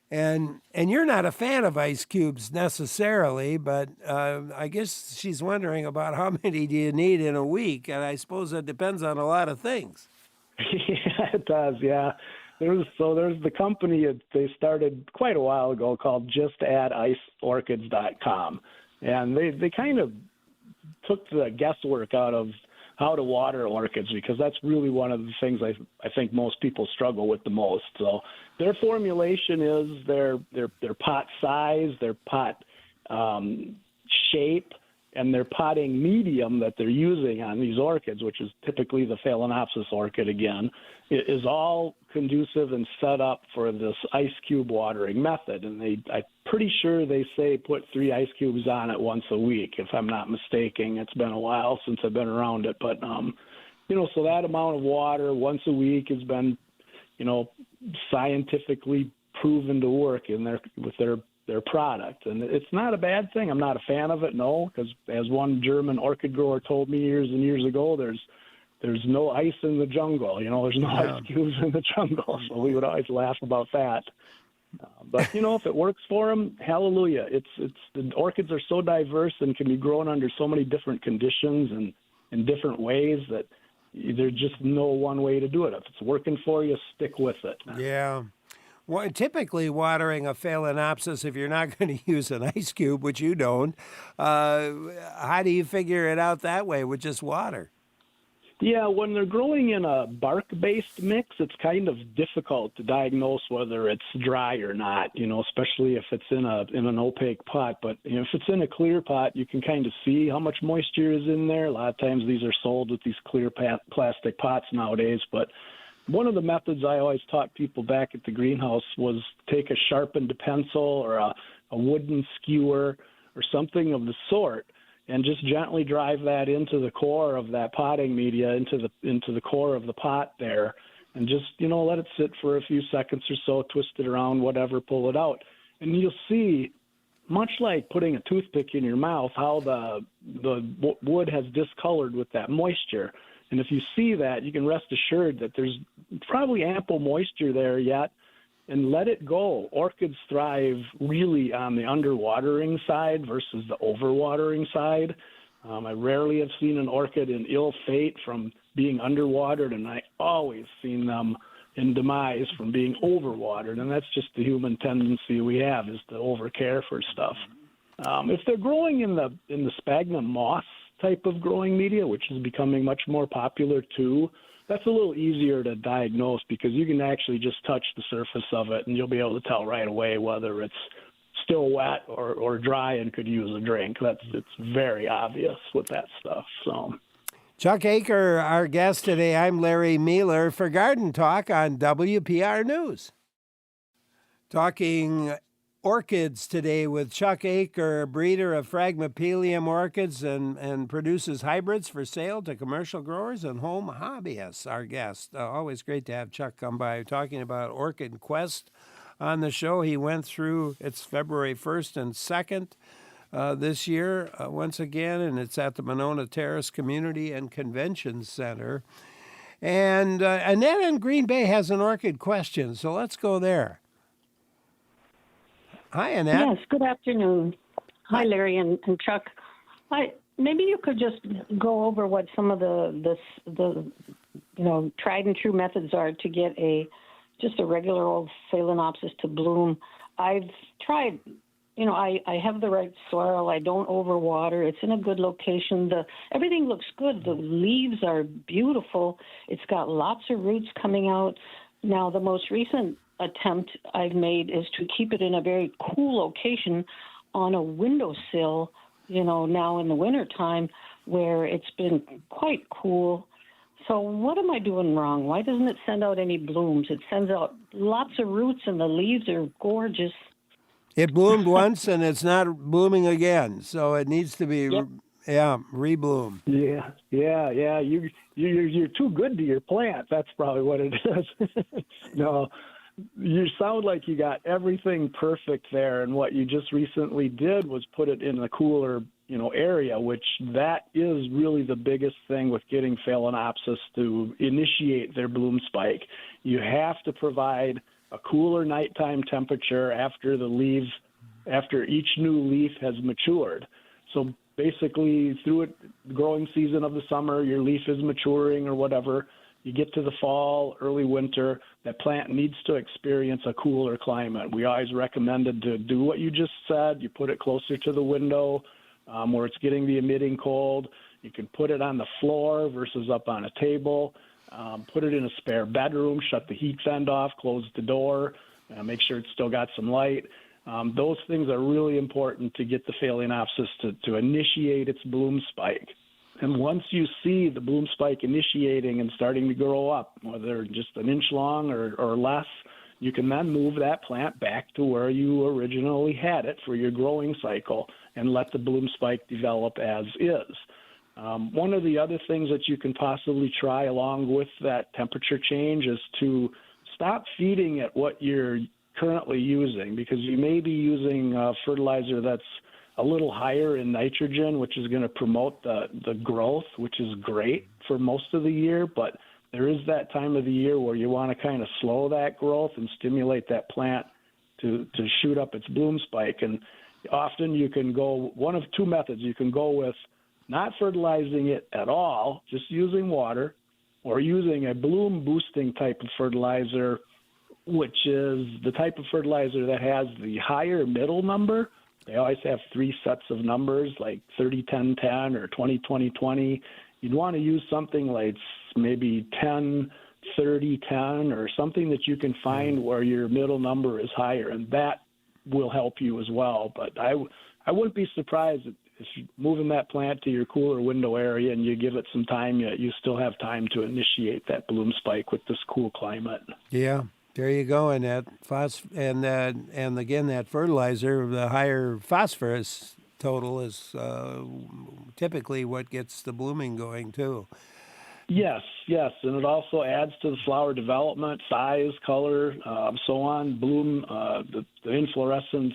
And you're not a fan of ice cubes necessarily, but I guess she's wondering about how many do you need in a week, and I suppose it depends on a lot of things. Yeah, it does. Yeah, there's the company they started quite a while ago called JustAddIceOrchids.com, and they kind of took the guesswork out of how to water orchids, because that's really one of the things I think most people struggle with the most. So their formulation is their pot size, their pot shape, and their potting medium that they're using on these orchids, which is typically the Phalaenopsis orchid again, is all conducive and set up for this ice cube watering method. And I'm pretty sure they say put 3 ice cubes on it once a week, if I'm not mistaken. It's been a while since I've been around it, but so that amount of water once a week has been, scientifically proven to work with their product. And it's not a bad thing. I'm not a fan of it, no, because as one German orchid grower told me years and years ago, there's no ice in the jungle. There's no ice cubes in the jungle. So we would always laugh about that. But if it works for them, hallelujah. It's the orchids are so diverse and can be grown under so many different conditions and in different ways that there's just no one way to do it. If it's working for you, stick with it. Yeah. Well, typically watering a Phalaenopsis, if you're not going to use an ice cube, which you don't, how do you figure it out that way with just water? Yeah, when they're growing in a bark-based mix, it's kind of difficult to diagnose whether it's dry or not, especially if it's in an opaque pot. But if it's in a clear pot, you can kind of see how much moisture is in there. A lot of times these are sold with these clear plastic pots nowadays. But one of the methods I always taught people back at the greenhouse was take a sharpened pencil or a wooden skewer or something of the sort, and just gently drive that into the core of that potting media, into the core of the pot there, and just let it sit for a few seconds or so, twist it around, whatever, pull it out, and you'll see, much like putting a toothpick in your mouth, how the wood has discolored with that moisture. And if you see that, you can rest assured that there's probably ample moisture there yet, and let it go. Orchids thrive really on the underwatering side versus the overwatering side. I rarely have seen an orchid in ill fate from being underwatered, and I always seen them in demise from being overwatered, and that's just the human tendency we have, is to overcare for stuff. If they're growing in the sphagnum moss type of growing media, which is becoming much more popular too, that's a little easier to diagnose because you can actually just touch the surface of it and you'll be able to tell right away whether it's still wet or dry and could use a drink. It's very obvious with that stuff. So, Chuck Aker, our guest today. I'm Larry Mealer for Garden Talk on WPR News. Talking orchids today with Chuck Aker, a breeder of Phragmopelium orchids and produces hybrids for sale to commercial growers and home hobbyists. Our guest. Always great to have Chuck come by. Talking about Orchid Quest on the show. He went through, it's February 1st and 2nd this year once again, and it's at the Monona Terrace Community and Convention Center. And Annette in Green Bay has an orchid question, so let's go there. Hi, Annette. Yes, good afternoon. Hi, Larry and Chuck. Maybe you could just go over what some of the tried and true methods are to get just a regular old Phalaenopsis to bloom. I've tried, I have the right soil. I don't overwater. It's in a good location. Everything looks good. The leaves are beautiful. It's got lots of roots coming out. Now, the most recent attempt I've made is to keep it in a very cool location on a windowsill, now in the wintertime where it's been quite cool. So what am I doing wrong? Why doesn't it send out any blooms? It sends out lots of roots and the leaves are gorgeous. It bloomed once and it's not blooming again, so it needs to be Yeah, rebloom. Yeah. You're too good to your plant. That's probably what it is. No, you sound like you got everything perfect there, and what you just recently did was put it in a cooler, area, which that is really the biggest thing with getting Phalaenopsis to initiate their bloom spike. You have to provide a cooler nighttime temperature after each new leaf has matured. So basically, through the growing season of the summer, your leaf is maturing or whatever. You get to the fall, early winter, that plant needs to experience a cooler climate. We always recommended to do what you just said. You put it closer to the window where it's getting the emitting cold. You can put it on the floor versus up on a table. Put it in a spare bedroom, shut the heat vent off, close the door, make sure it's still got some light. Those things are really important to get the Phalaenopsis to initiate its bloom spike. And once you see the bloom spike initiating and starting to grow up, whether just an inch long or less, you can then move that plant back to where you originally had it for your growing cycle and let the bloom spike develop as is. One of the other things that you can possibly try along with that temperature change is to stop feeding it what you're currently using, because you may be using fertilizer that's a little higher in nitrogen, which is going to promote the growth, which is great for most of the year, but there is that time of the year where you want to kind of slow that growth and stimulate that plant to shoot up its bloom spike. And often you can go one of two methods. You can go with not fertilizing it at all, just using water, or using a bloom boosting type of fertilizer, which is the type of fertilizer that has the higher middle number. They always have three sets of numbers, like 30-10-10 or 20-20-20. You'd want to use something like maybe 10-30-10 or something that you can find where your middle number is higher, and that will help you as well. But I wouldn't be surprised if you're moving that plant to your cooler window area and you give it some time, you still have time to initiate that bloom spike with this cool climate. Yeah. There you go, and that and again that fertilizer, the higher phosphorus total is typically what gets the blooming going too. Yes, and it also adds to the flower development, size, color, so on, bloom, the inflorescence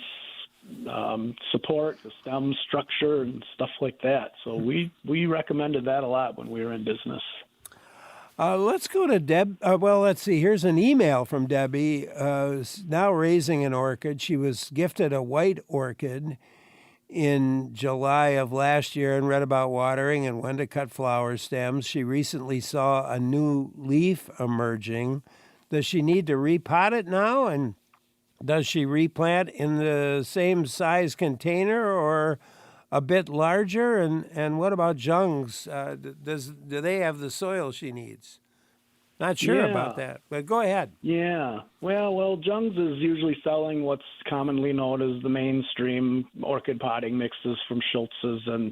support, the stem structure, and stuff like that. So we recommended that a lot when we were in business. Let's go to Deb. Well, let's see. Here's an email from Debbie, now raising an orchid. She was gifted a white orchid in July of last year and read about watering and when to cut flower stems. She recently saw a new leaf emerging. Does she need to repot it now? And does she replant in the same size container or a bit larger? And what about jungs? Do they have the soil she needs? Not sure about that, but go ahead. Yeah. Well, Jungs is usually selling what's commonly known as the mainstream orchid potting mixes from Schultz's and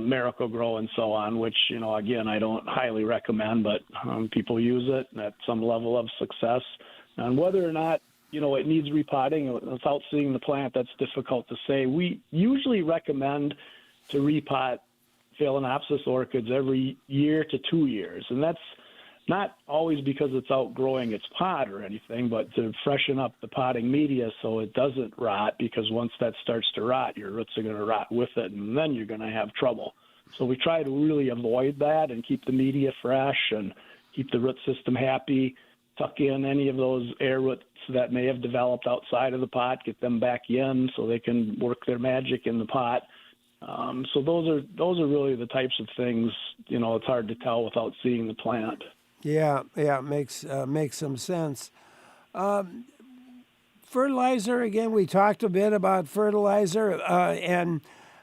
Miracle-Gro and so on, which, again, I don't highly recommend, but people use it at some level of success. And whether or not it needs repotting without seeing the plant, that's difficult to say. We usually recommend to repot Phalaenopsis orchids every year to 2 years, and that's not always because it's outgrowing its pot or anything, but to freshen up the potting media so it doesn't rot, because once that starts to rot, your roots are going to rot with it, and then you're going to have trouble. So we try to really avoid that and keep the media fresh and keep the root system happy, tuck in any of those air roots that may have developed outside of the pot, get them back in so they can work their magic in the pot. So those are really the types of things, it's hard to tell without seeing the plant. Yeah, makes some sense. Fertilizer, again, we talked a bit about fertilizer, and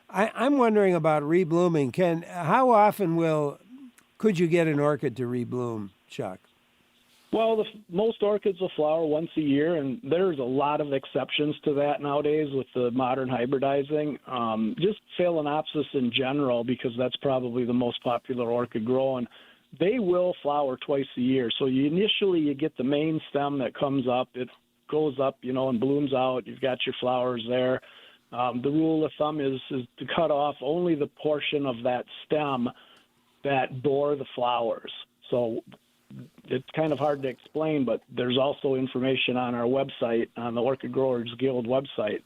I'm wondering about reblooming. How often could you get an orchid to rebloom, Chuck? Well, most orchids will flower once a year, and there's a lot of exceptions to that nowadays with the modern hybridizing. Just Phalaenopsis in general, because that's probably the most popular orchid growing, they will flower twice a year. So initially you get the main stem that comes up. It goes up, and blooms out. You've got your flowers there. The rule of thumb is to cut off only the portion of that stem that bore the flowers. So it's kind of hard to explain, but there's also information on our website, on the Orchid Growers Guild website,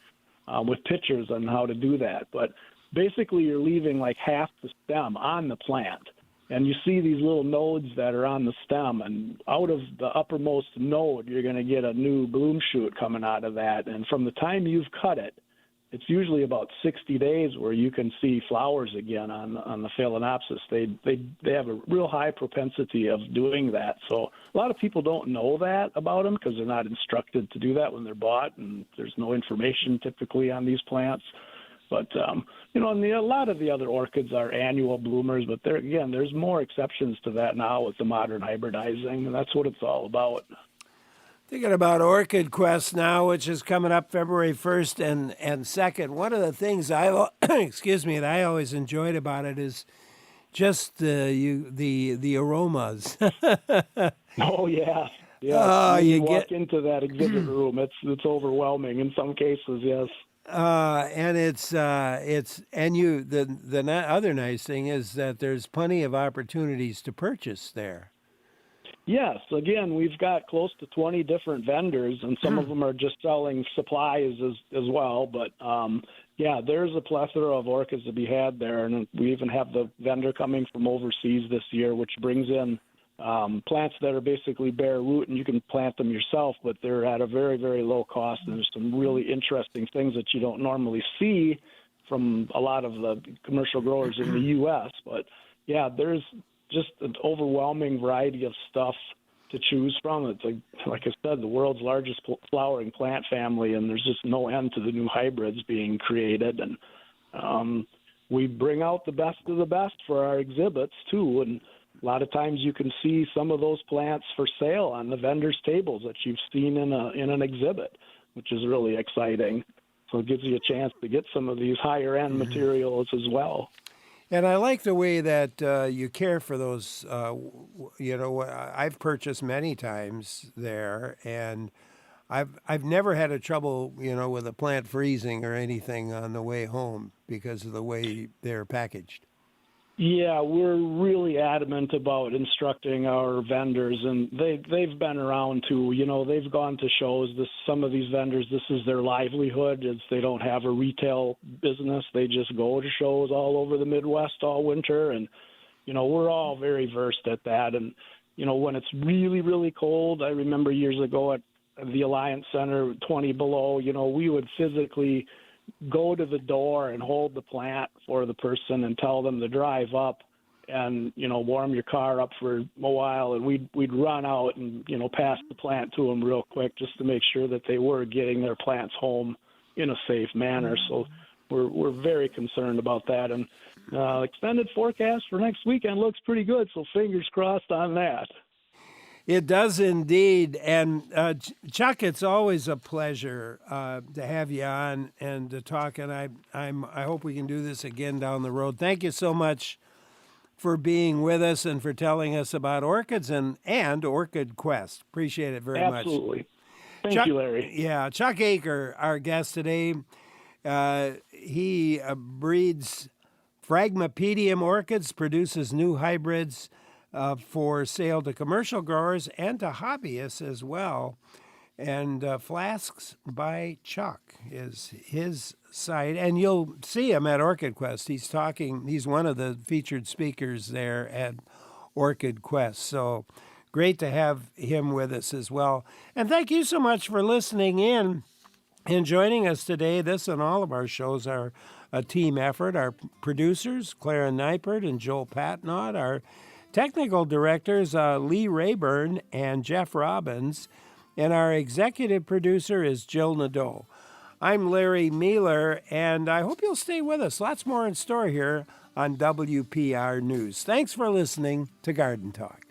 with pictures on how to do that. But basically, you're leaving like half the stem on the plant. And you see these little nodes that are on the stem, and out of the uppermost node, you're going to get a new bloom shoot coming out of that. And from the time you've cut it, it's usually about 60 days where you can see flowers again on the Phalaenopsis. They have a real high propensity of doing that. So a lot of people don't know that about them because they're not instructed to do that when they're bought, and there's no information typically on these plants. But, and a lot of the other orchids are annual bloomers, but there's more exceptions to that now with the modern hybridizing, and that's what it's all about. Thinking about Orchid Quest now, which is coming up February 1st and 2nd. One of the things that I always enjoyed about it is just the aromas. Oh, yeah. You walk into that exhibit room, it's overwhelming in some cases, yes. And the other nice thing is that there's plenty of opportunities to purchase there. Yes, again, we've got close to 20 different vendors, and some of them are just selling supplies as well. But there's a plethora of orchids to be had there, and we even have the vendor coming from overseas this year, which brings in plants that are basically bare root, and you can plant them yourself, but they're at a very, very low cost, and there's some really interesting things that you don't normally see from a lot of the commercial growers in the U.S. But, there's just an overwhelming variety of stuff to choose from. It's like I said, the world's largest flowering plant family, and there's just no end to the new hybrids being created. And we bring out the best of the best for our exhibits, too, and a lot of times you can see some of those plants for sale on the vendors' tables that you've seen in an exhibit, which is really exciting. So it gives you a chance to get some of these higher-end materials as well. And I like the way that you care for those. I've purchased many times there, and I've never had a trouble, with a plant freezing or anything on the way home because of the way they're packaged. Yeah, we're really adamant about instructing our vendors, and they've been around too. They've gone to shows. Some of these vendors, this is their livelihood. They don't have a retail business. They just go to shows all over the Midwest all winter, and we're all very versed at that. And when it's really, really cold, I remember years ago at the Alliance Center, 20 below. We would physically go to the door and hold the plant for the person and tell them to drive up and, warm your car up for a while. And we'd run out and, pass the plant to them real quick just to make sure that they were getting their plants home in a safe manner. So we're very concerned about that. And extended forecast for next weekend looks pretty good. So fingers crossed on that. It does indeed. And Chuck, it's always a pleasure to have you on and to talk. And I hope we can do this again down the road. Thank you so much for being with us and for telling us about orchids and Orchid Quest. Appreciate it very much. Absolutely. Thank you, Larry. Yeah, Chuck Aker, our guest today. He breeds Phragmipedium orchids, produces new hybrids for sale to commercial growers and to hobbyists as well. And Flasks by Chuck is his site. And you'll see him at Orchid Quest. He's one of the featured speakers there at Orchid Quest. So great to have him with us as well. And thank you so much for listening in and joining us today. This and all of our shows are a team effort. Our producers, Clara Neipert and Joel Patnod, our technical directors, Lee Rayburn and Jeff Robbins, and our executive producer is Jill Nadeau. I'm Larry Mealer, and I hope you'll stay with us. Lots more in store here on WPR News. Thanks for listening to Garden Talk.